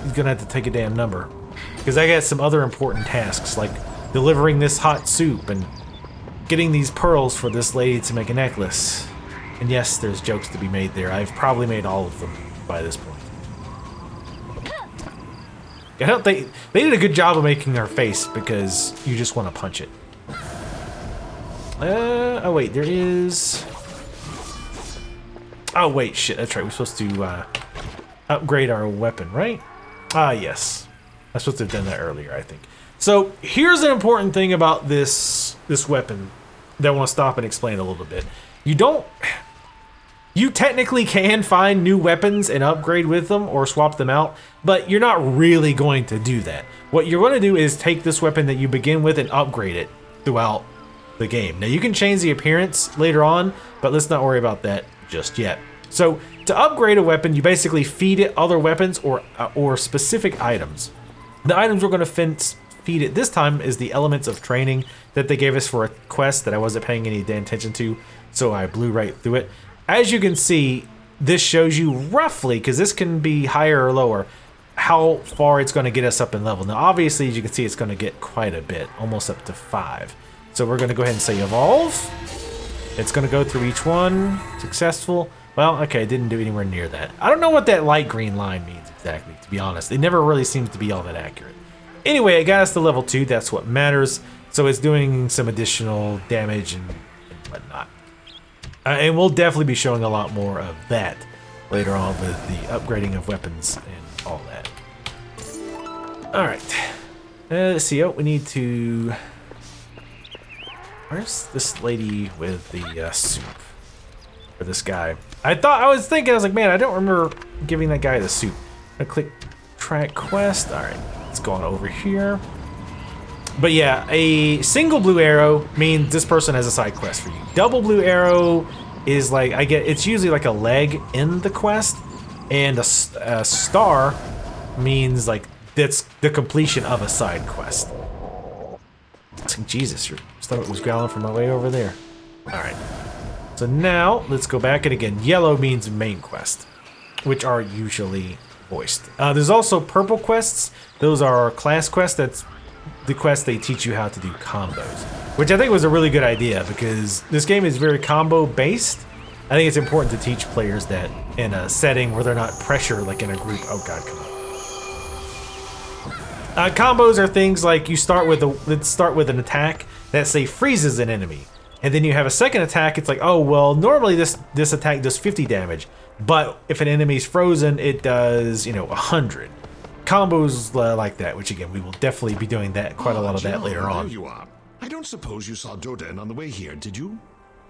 He's gonna have to take a damn number. Because I got some other important tasks, like delivering this hot soup and getting these pearls for this lady to make a necklace. And yes, there's jokes to be made there. I've probably made all of them by this point. I don't think they did a good job of making her face because you just want to punch it. Oh wait, there is. Oh wait, shit, that's right. We're supposed to upgrade our weapon, right? Ah, yes. I'm supposed to have done that earlier, I think. So here's an important thing about this weapon that I want to stop and explain a little bit. You technically can find new weapons and upgrade with them or swap them out, but you're not really going to do that. What you're going to do is take this weapon that you begin with and upgrade it throughout the game. Now you can change the appearance later on, but let's not worry about that just yet. So to upgrade a weapon, you basically feed it other weapons or specific items. The items we're going to feed it this time is the elements of training that they gave us for a quest that I wasn't paying any damn attention to, so I blew right through it. As you can see, this shows you roughly, because this can be higher or lower, how far it's going to get us up in level. Now, obviously, as you can see, it's going to get quite a bit, almost up to 5. So we're going to go ahead and say evolve. It's going to go through each one. Successful. Well, okay, it didn't do anywhere near that. I don't know what that light green line means exactly, to be honest. It never really seems to be all that accurate. Anyway, it got us to level 2. That's what matters. So it's doing some additional damage and whatnot. And we'll definitely be showing a lot more of that later on with the upgrading of weapons and all that. Alright. Let's see. Oh, we need to... Where's this lady with the soup? Or this guy? I was like, man, I don't remember giving that guy the soup. I click track quest. Alright, let's go on over here. But yeah, a single blue arrow means this person has a side quest for you. Double blue arrow is like, it's usually like a leg in the quest. And a star means like that's the completion of a side quest. Jesus, your stomach was growling from my way over there. Alright. So now, let's go back, and again, yellow means main quest, which are usually voiced. There's also purple quests. Those are class quests. That's the quests they teach you how to do combos, which I think was a really good idea because this game is very combo based. I think it's important to teach players that in a setting where they're not pressured like in a group. Oh god, come on. Combos are things like you start with an attack that say freezes an enemy. And then you have a second attack, it's like, oh, well, normally this attack does 50 damage, but if an enemy's frozen, it does, 100. Combos like that, which again, we will definitely be doing that, quite a lot of that later on. There you are. I don't suppose you saw Doden on the way here, did you?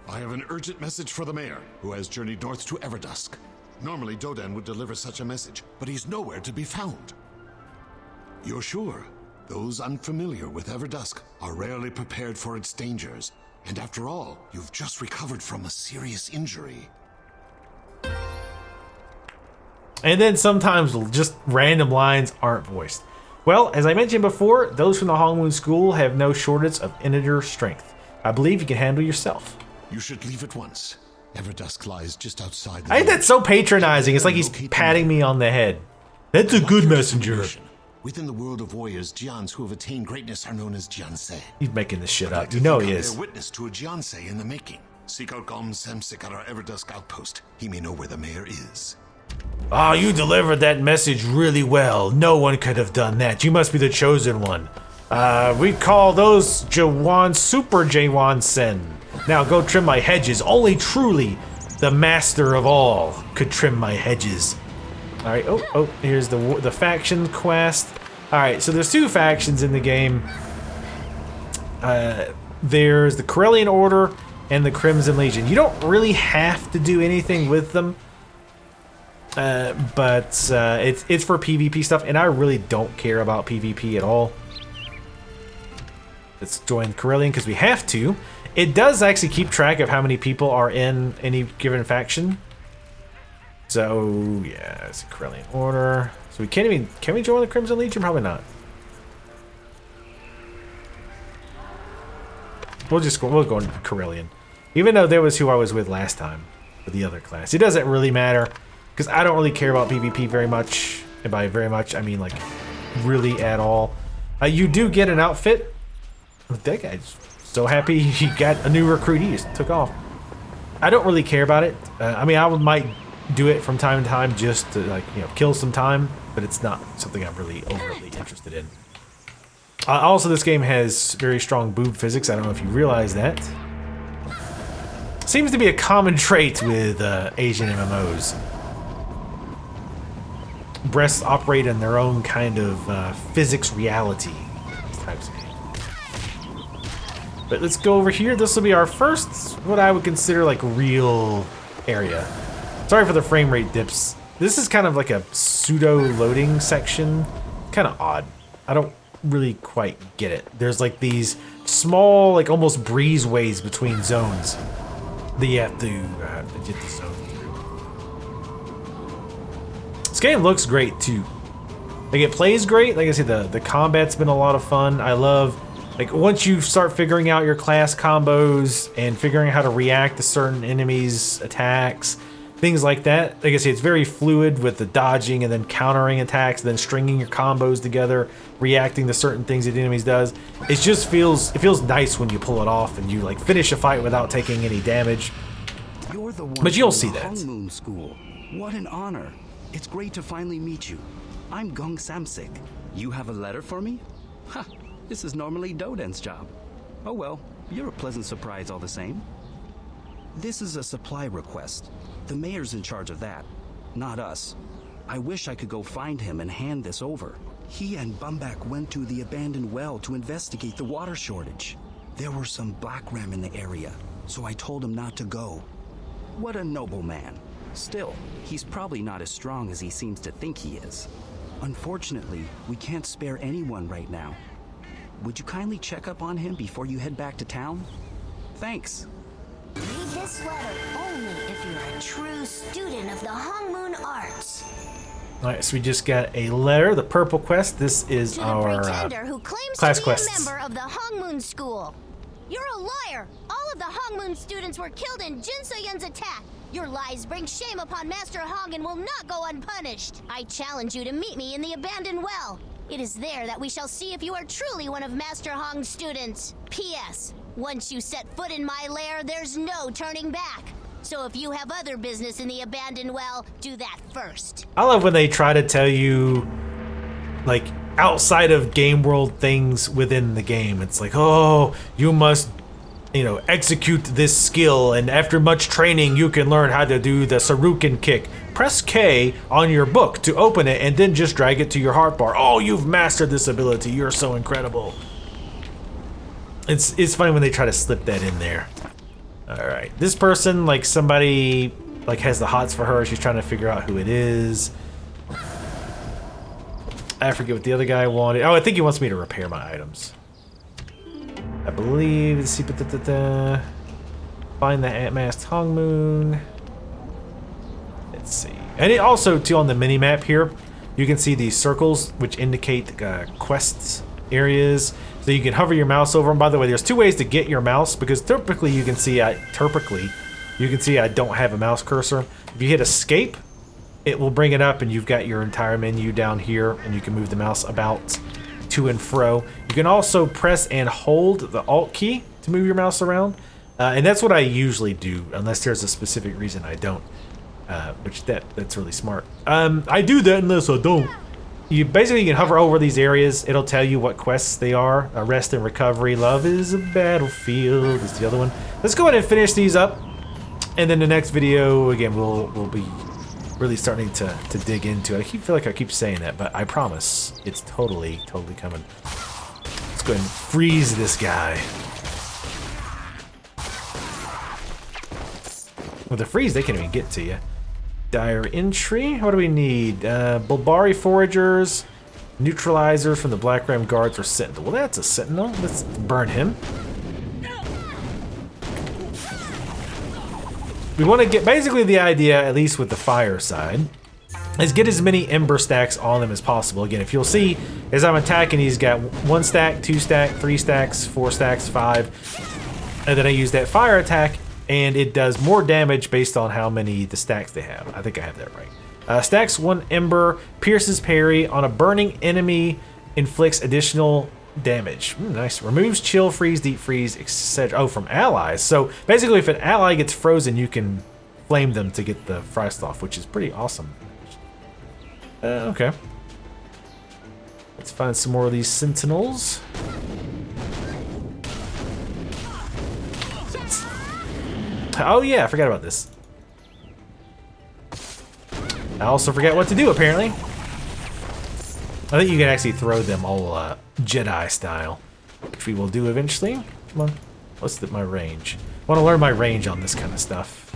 I have an urgent message for the mayor, who has journeyed north to Everdusk. Normally, Doden would deliver such a message, but he's nowhere to be found. You're sure? Those unfamiliar with Everdusk are rarely prepared for its dangers. And after all, you've just recovered from a serious injury. And then sometimes just random lines aren't voiced. Well, as I mentioned before, those from the Hongmoon School have no shortage of inner strength. I believe you can handle yourself. You should leave at once. Everdusk lies just outside the I think that's so patronizing. It's like he's patting me on the head. That's a good messenger. Within the world of warriors, Jians who have attained greatness are known as Jiansei. He's making this shit up. You know he is. They're witness to a Jiansei in the making. Seek out Gom Samsik at our Everdusk outpost. He may know where the mayor is. Ah, you delivered that message really well. No one could have done that. You must be the chosen one. We call those Jawan Super Jawan Sen. Now go trim my hedges. Only truly the master of all could trim my hedges. All right. Oh, here's the faction quest. All right. So there's two factions in the game. There's the Corellian Order and the Crimson Legion. You don't really have to do anything with them, but it's for PvP stuff, and I really don't care about PvP at all. Let's join Corellian because we have to. It does actually keep track of how many people are in any given faction. So yeah, it's a Corellian Order. So we can't even, can we join the Crimson Legion? Probably not. We'll go into Corellian. Even though that was who I was with last time for the other class. It doesn't really matter because I don't really care about PvP very much. And by very much, I mean like really at all. You do get an outfit. That guy's so happy he got a new recruit. He just took off. I don't really care about it. I mean, I might do it from time to time just to kill some time, but it's not something I'm really overly interested in. Also, this game has very strong boob physics. I don't know if you realize that. Seems to be a common trait with Asian MMOs. Breasts operate in their own kind of physics reality. These types of games. But let's go over here. This will be our first, what I would consider like real area. Sorry for the frame rate dips. This is kind of like a pseudo loading section. Kind of odd. I don't really quite get it. There's like these small, like almost breezeways between zones that you have to get the zone through. This game looks great too. Like it plays great. Like I said, the combat's been a lot of fun. I love, like once you start figuring out your class combos and figuring out how to react to certain enemies' attacks, things like that. Like I say, it's very fluid with the dodging and then countering attacks, and then stringing your combos together, reacting to certain things that the enemies does. It just feels nice when you pull it off and you like finish a fight without taking any damage. You're the one But you'll from see the that. Hung Moon School. What an honor. It's great to finally meet you. I'm Gong Samsik. You have a letter for me? Ha! This is normally Doden's job. Oh well, you're a pleasant surprise all the same. This is a supply request. The mayor's in charge of that, not us. I wish I could go find him and hand this over. He and Bumbak went to the abandoned well to investigate the water shortage. There were some black ram in the area, so I told him not to go. What a noble man. Still, he's probably not as strong as he seems to think he is. Unfortunately, we can't spare anyone right now. Would you kindly check up on him before you head back to town? Thanks. Read this letter only if you're a true student of the Hung Moon Arts. Alright, so we just got a letter, the Purple Quest. This is To our the pretender who claims class to be quests. a member of the Hung Moon School. You're a liar! All of the Hung Moon students were killed in Jin So-yun's attack. Your lies bring shame upon Master Hong and will not go unpunished. I challenge you to meet me in the abandoned well. It is there that we shall see if you are truly one of Master Hong's students. P.S. Once you set foot in my lair, there's no turning back. So if you have other business in the abandoned well, do that first. I love when they try to tell you, like, outside of game world things within the game. It's like, oh, you must, you know, execute this skill, and after much training, you can learn how to do the Saruken kick. Press K on your book to open it, and then just drag it to your heart bar. Oh, you've mastered this ability. You're so incredible. It's funny when they try to slip that in there. All right, this person, like somebody, like has the hots for her. She's trying to figure out who it is. I forget what the other guy wanted. Oh, I think he wants me to repair my items. I believe. Let's see. Find the Ant-Masked Hong Moon. Let's see. And it also, too, on the mini-map here, you can see these circles which indicate quests areas. So you can hover your mouse over them. By the way, there's two ways to get your mouse, because typically you can see I don't have a mouse cursor. If you hit escape, it will bring it up and you've got your entire menu down here, and you can move the mouse about to and fro. You can also press and hold the Alt key to move your mouse around. And that's what I usually do, unless there's a specific reason I don't. That's really smart. I do that unless I don't. You can hover over these areas. It'll tell you what quests they are. Rest and Recovery, Love is a Battlefield is the other one. Let's go ahead and finish these up. And then the next video, again, we'll be really starting to dig into it. I feel like I keep saying that, but I promise it's totally coming. Let's go ahead and freeze this guy. With the freeze, they can't even get to you. Dire entry. What do we need? Bulbari foragers, neutralizers from the Black Ram guards or sentinel. Well, that's a sentinel. Let's burn him. We want to get basically the idea, at least with the fire side, is get as many ember stacks on him as possible. Again, if you'll see, as I'm attacking, he's got 1 stack, 2 stack, 3 stacks, 4 stacks, 5, and then I use that fire attack. And it does more damage based on how many the stacks they have. I think I have that right. Stacks 1 ember, pierces parry on a burning enemy, inflicts additional damage. Nice. Removes chill, freeze, deep freeze, etc. Oh, from allies. So basically, if an ally gets frozen, you can flame them to get the frost off, which is pretty awesome. Okay. Let's find some more of these sentinels. Oh yeah, I forgot about this. I also forgot what to do, apparently. I think you can actually throw them all Jedi style, which we will do eventually. Come on, what's my range? I want to learn my range on this kind of stuff.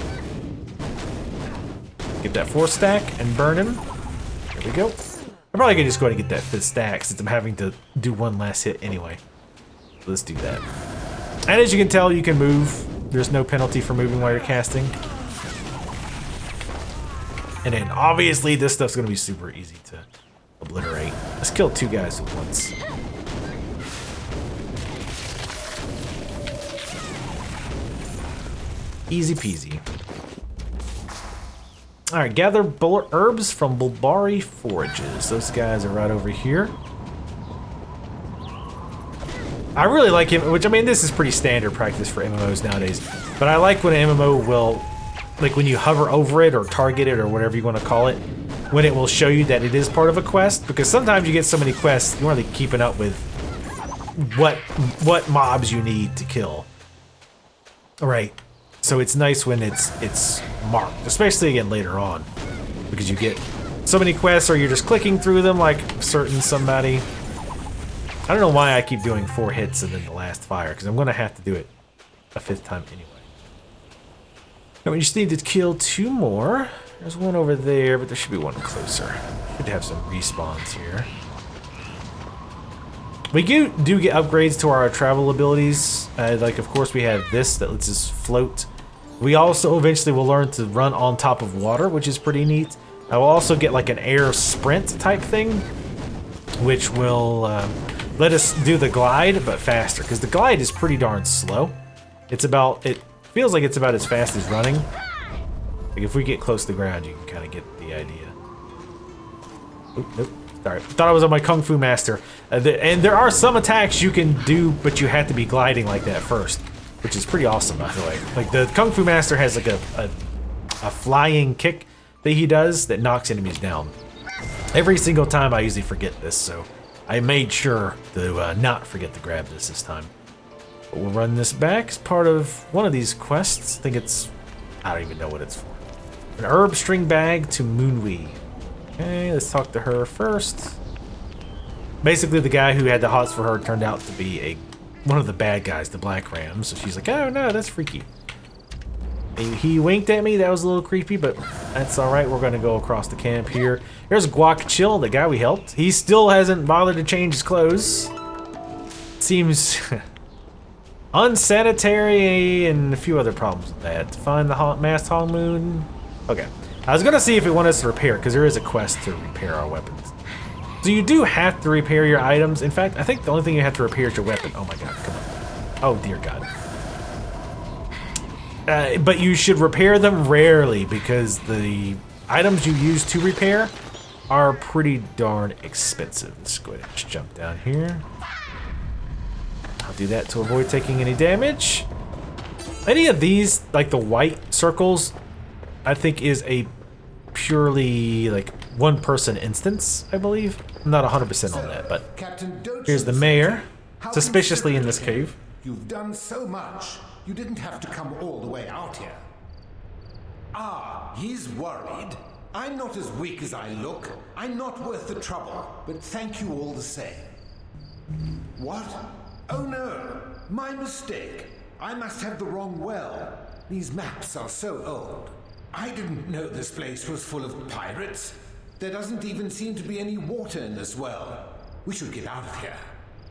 Get that 4 stack and burn him. There we go. I'm probably gonna just go ahead and get that 5th stack since I'm having to do one last hit anyway. So let's do that. And as you can tell, you can move. There's no penalty for moving while you're casting. And then obviously this stuff's gonna be super easy to obliterate. Let's kill 2 guys at once. Easy peasy. Alright, gather herbs from Bulbari forages. Those guys are right over here. I really like him, which I mean, this is pretty standard practice for MMOs nowadays. But I like when an MMO will like when you hover over it or target it or whatever you want to call it, when it will show you that it is part of a quest. Because sometimes you get so many quests, you aren't really keeping up with what mobs you need to kill. Right. So it's nice when it's marked, especially again later on, because you get so many quests or you're just clicking through them like certain somebody. I don't know why I keep doing 4 hits and then the last fire, because I'm going to have to do it a 5th time anyway. Now we just need to kill 2 more. There's one over there, but there should be one closer. Should have some respawns here. We do get upgrades to our travel abilities. Like, of course, we have this that lets us float. We also eventually will learn to run on top of water, which is pretty neat. I will also get like an air sprint type thing, which will let us do the glide, but faster, because the glide is pretty darn slow. It feels like it's about as fast as running. Like if we get close to the ground, you can kind of get the idea. Oop, nope. Sorry, thought I was on my Kung Fu Master. And there are some attacks you can do, but you have to be gliding like that first, which is pretty awesome, by the way. Like the Kung Fu Master has like a flying kick that he does that knocks enemies down. Every single time I usually forget this, so I made sure to not forget to grab this time. But we'll run this back as part of one of these quests. I think it's, I don't even know what it's for. An herb string bag to Moonwee. Okay, let's talk to her first. Basically, the guy who had the hots for her turned out to be one of the bad guys, the Black Ram. So she's like, oh no, that's freaky. He winked at me, that was a little creepy, but that's alright. We're gonna go across the camp here. Here's Guac Chill, the guy we helped. He still hasn't bothered to change his clothes. Seems unsanitary and a few other problems with that. Find the masked Hong Moon. Okay. I was gonna see if it wanted us to repair, because there is a quest to repair our weapons. So you do have to repair your items. In fact, I think the only thing you have to repair is your weapon. Oh my god, come on. Oh dear god. But you should repair them rarely, because the items you use to repair are pretty darn expensive. Let's go ahead and just jump down here. I'll do that to avoid taking any damage. Any of these, like the white circles, I think is a purely like one-person instance, I believe. I'm not 100% on that, but here's the mayor, suspiciously in this cave. You've done so much. You didn't have to come all the way out here. Ah, he's worried. I'm not as weak as I look. I'm not worth the trouble, but thank you all the same. What? Oh no, my mistake. I must have the wrong well. These maps are so old. I didn't know this place was full of pirates. There doesn't even seem to be any water in this well. We should get out of here.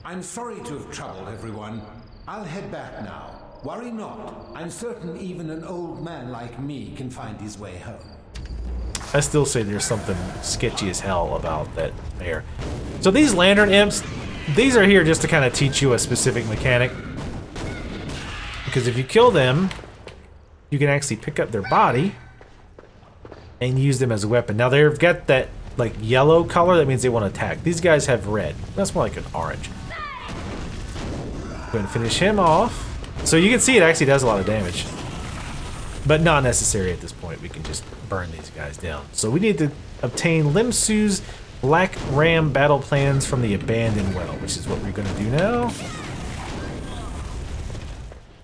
I'm sorry to have troubled everyone. I'll head back now. Worry not. I'm certain even an old man like me can find his way home. I still say there's something sketchy as hell about that mayor. So these lantern imps, these are here just to kind of teach you a specific mechanic. Because if you kill them, you can actually pick up their body and use them as a weapon. Now they've got that like yellow color, that means they want to attack. These guys have red. That's more like an orange. Go ahead and finish him off. So you can see it actually does a lot of damage. But not necessary at this point. We can just burn these guys down. So we need to obtain Lim Su's Black Ram battle plans from the abandoned well, which is what we're going to do now.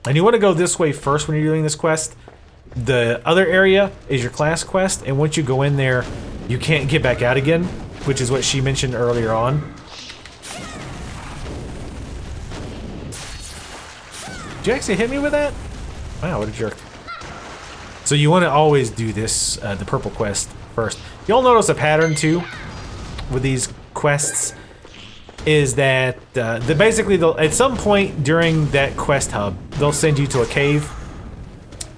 And you want to go this way first when you're doing this quest. The other area is your class quest, and once you go in there, you can't get back out again, which is what she mentioned earlier on. Did you actually hit me with that? Wow, what a jerk. So you want to always do this, the purple quest first. You'll notice a pattern too with these quests is that basically at some point during that quest hub, they'll send you to a cave,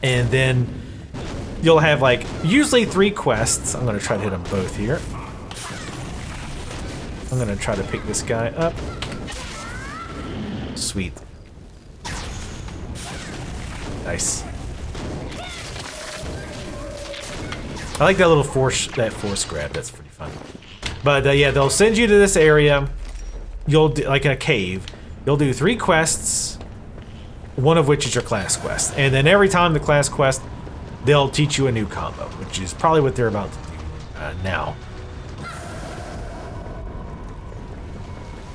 and then you'll have like usually 3 quests. I'm going to try to hit them both here. I'm going to try to pick this guy up. Sweet. Nice. I like that little force grab. That's pretty fun. But yeah, they'll send you to this area. You'll do, like in a cave. You'll do 3 quests, one of which is your class quest. And then every time the class quest they'll teach you a new combo, which is probably what they're about to do now.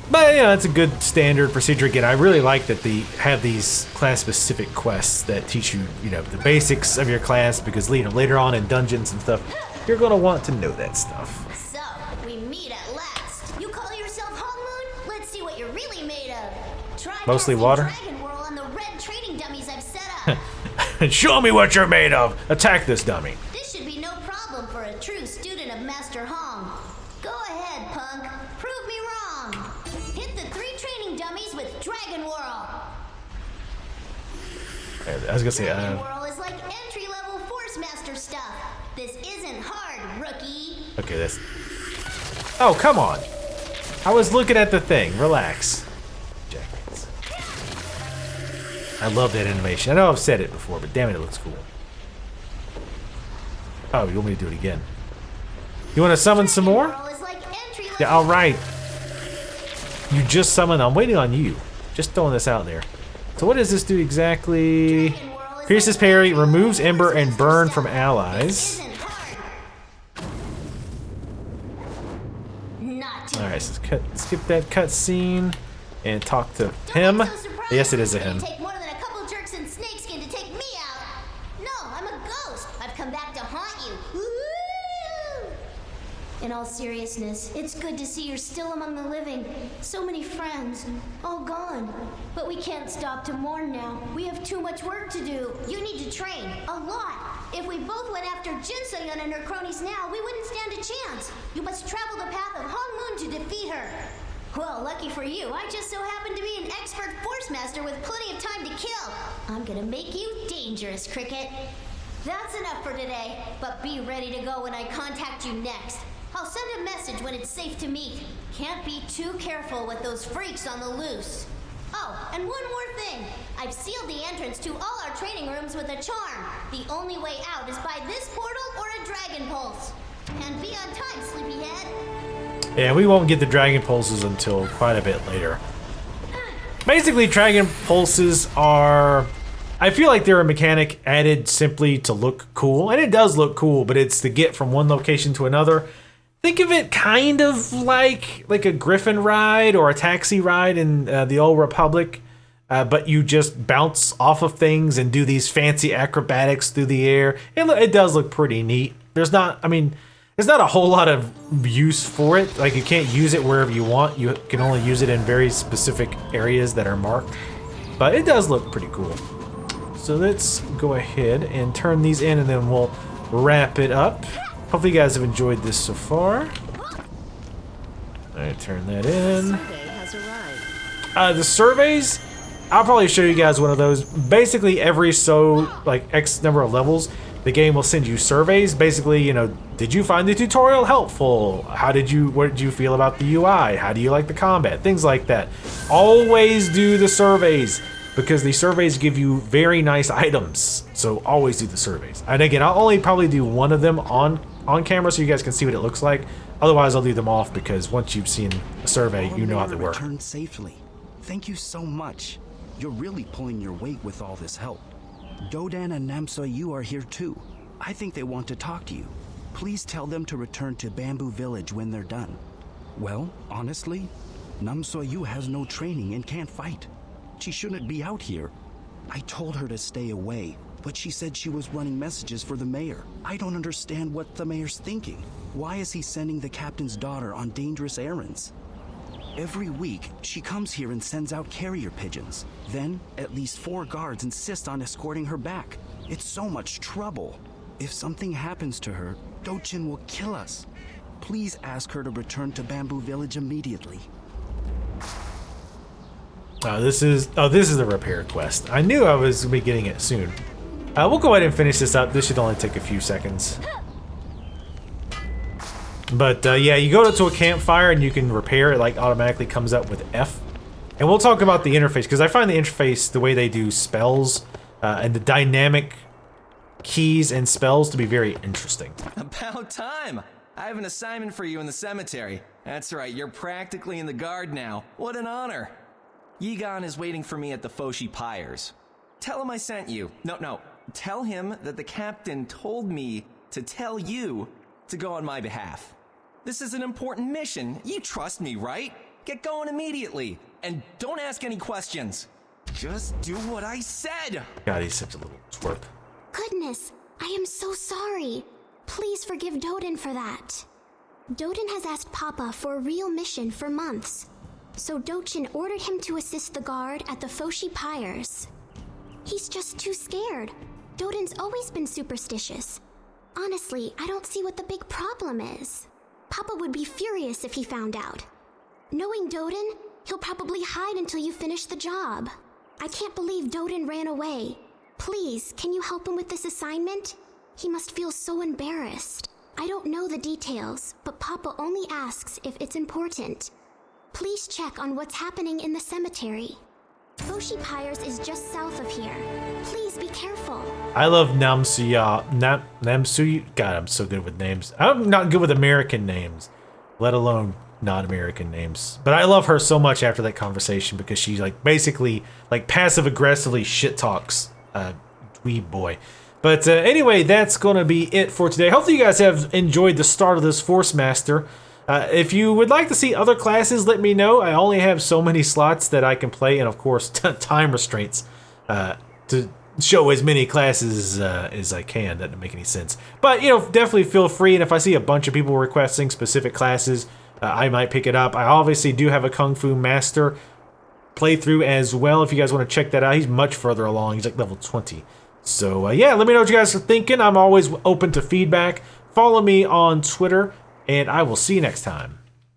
But yeah, it's a good standard procedure. Again, I really like that they have these class-specific quests that teach you, the basics of your class, because later on in dungeons and stuff, you're gonna want to know that stuff. So, we meet at last. You call yourself Hongmoon? Let's see what you're really made of. Try Mostly water. Dragon Whirl on the red training dummies I've set up. Show me what you're made of. Attack this dummy. This should be no problem for a true student of Master Hong. Go ahead, punk. Prove me wrong. Hit the 3 training dummies with Dragon Whirl. I was gonna say, Dragon Whirl is like entry-level Force Master stuff. This isn't hard, rookie. okay, that's... Oh, come on. I was looking at the thing. Relax. Jackets. I love that animation. I know I've said it before, but damn it, it looks cool. Oh, you want me to do it again? You want to summon some more? Yeah, all right. You just summoned. I'm waiting on you. Just throwing this out there. So what does this do exactly? Pierces parry, removes ember and burn from allies. Alright, so skip that cutscene and talk to him. Yes, it is a him. Take more than a couple jerks in snakeskin to take me out. No, I'm a ghost. I've come back to haunt you. Woo! In all seriousness, it's good to see you're still among the living. So many friends, all gone. But we can't stop to mourn now. We have too much work to do. You need to train, a lot. If we both went after Jin So-yeon and her cronies now, we wouldn't stand a chance. You must travel the path of Hongmoon to defeat her. Well, lucky for you, I just so happen to be an expert Force Master with plenty of time to kill. I'm gonna make you dangerous, Cricket. That's enough for today, but be ready to go when I contact you next. I'll send a message when it's safe to meet. Can't be too careful with those freaks on the loose. Oh, and one more thing. I've sealed the entrance to all our training rooms with a charm. The only way out is by this portal or a dragon pulse. And be on time, sleepyhead. Yeah, we won't get the dragon pulses until quite a bit later. Basically, dragon pulses are... I feel like they're a mechanic added simply to look cool. And it does look cool, but it's to get from one location to another. Think of it kind of like a Griffin ride or a taxi ride in the Old Republic. But you just bounce off of things and do these fancy acrobatics through the air. It does look pretty neat. There's not a whole lot of use for it. Like, you can't use it wherever you want. You can only use it in very specific areas that are marked. But it does look pretty cool. So let's go ahead and turn these in, and then we'll wrap it up. Hopefully you guys have enjoyed this so far. Alright, turn that in. The surveys, I'll probably show you guys one of those. Basically, every X number of levels, the game will send you surveys. Basically, did you find the tutorial helpful? What did you feel about the UI? How do you like the combat? Things like that. Always do the surveys, because the surveys give you very nice items. So always do the surveys. And again, I'll only probably do one of them on camera so you guys can see what it looks like. Otherwise, I'll leave them off, because once you've seen a survey, you know how they work. Returned safely. Thank you so much. You're really pulling your weight with all this help. Dodan and Nam So-yu are here too. I think they want to talk to you. Please tell them to return to Bamboo Village when they're done. Well, honestly, Nam So-yu has no training and can't fight. She shouldn't be out here. I told her to stay away, but she said she was running messages for the mayor. I don't understand what the mayor's thinking. Why is he sending the captain's daughter on dangerous errands? Every week, she comes here and sends out carrier pigeons. Then, at least 4 guards insist on escorting her back. It's so much trouble. If something happens to her, Do-chin will kill us. Please ask her to return to Bamboo Village immediately. This is the repair quest. I knew I was going to be getting it soon. We'll go ahead and finish this up. This should only take a few seconds. But yeah, you go to a campfire and you can repair it. Like, automatically comes up with F. And we'll talk about the interface, because I find the interface, the way they do spells and the dynamic keys and spells, to be very interesting. About time! I have an assignment for you in the cemetery. That's right, you're practically in the guard now. What an honor! Yigan is waiting for me at the Foshi Pyres. Tell him I sent you. No, Tell him that the captain told me to tell you to go on my behalf. This is an important mission. You trust me, right? Get going immediately. And don't ask any questions. Just do what I said. God, he's such a little twerp. Goodness, I am so sorry. Please forgive Doden for that. Doden has asked Papa for a real mission for months, so Dochin ordered him to assist the guard at the Foshi Pyres. He's just too scared. Doden's always been superstitious. Honestly, I don't see what the big problem is. Papa would be furious if he found out. Knowing Doden, he'll probably hide until you finish the job. I can't believe Doden ran away. Please, can you help him with this assignment? He must feel so embarrassed. I don't know the details, but Papa only asks if it's important. Please check on what's happening in the cemetery. Foshi Pyres is just south of here. Please be careful. I love Namsuya. God, I'm so good with names. I'm not good with American names, let alone non-American names. But I love her so much after that conversation because she like basically like passive aggressively shit talks dweeb boy. But anyway, that's going to be it for today. Hopefully you guys have enjoyed the start of this Force Master. If you would like to see other classes, let me know. I only have so many slots that I can play, and of course, time restraints to show as many classes as I can. That doesn't make any sense. But, you know, definitely feel free, and if I see a bunch of people requesting specific classes, I might pick it up. I obviously do have a Kung Fu Master playthrough as well. If you guys want to check that out, he's much further along. He's like level 20. So, yeah, let me know what you guys are thinking. I'm always open to feedback. Follow me on Twitter, and I will see you next time.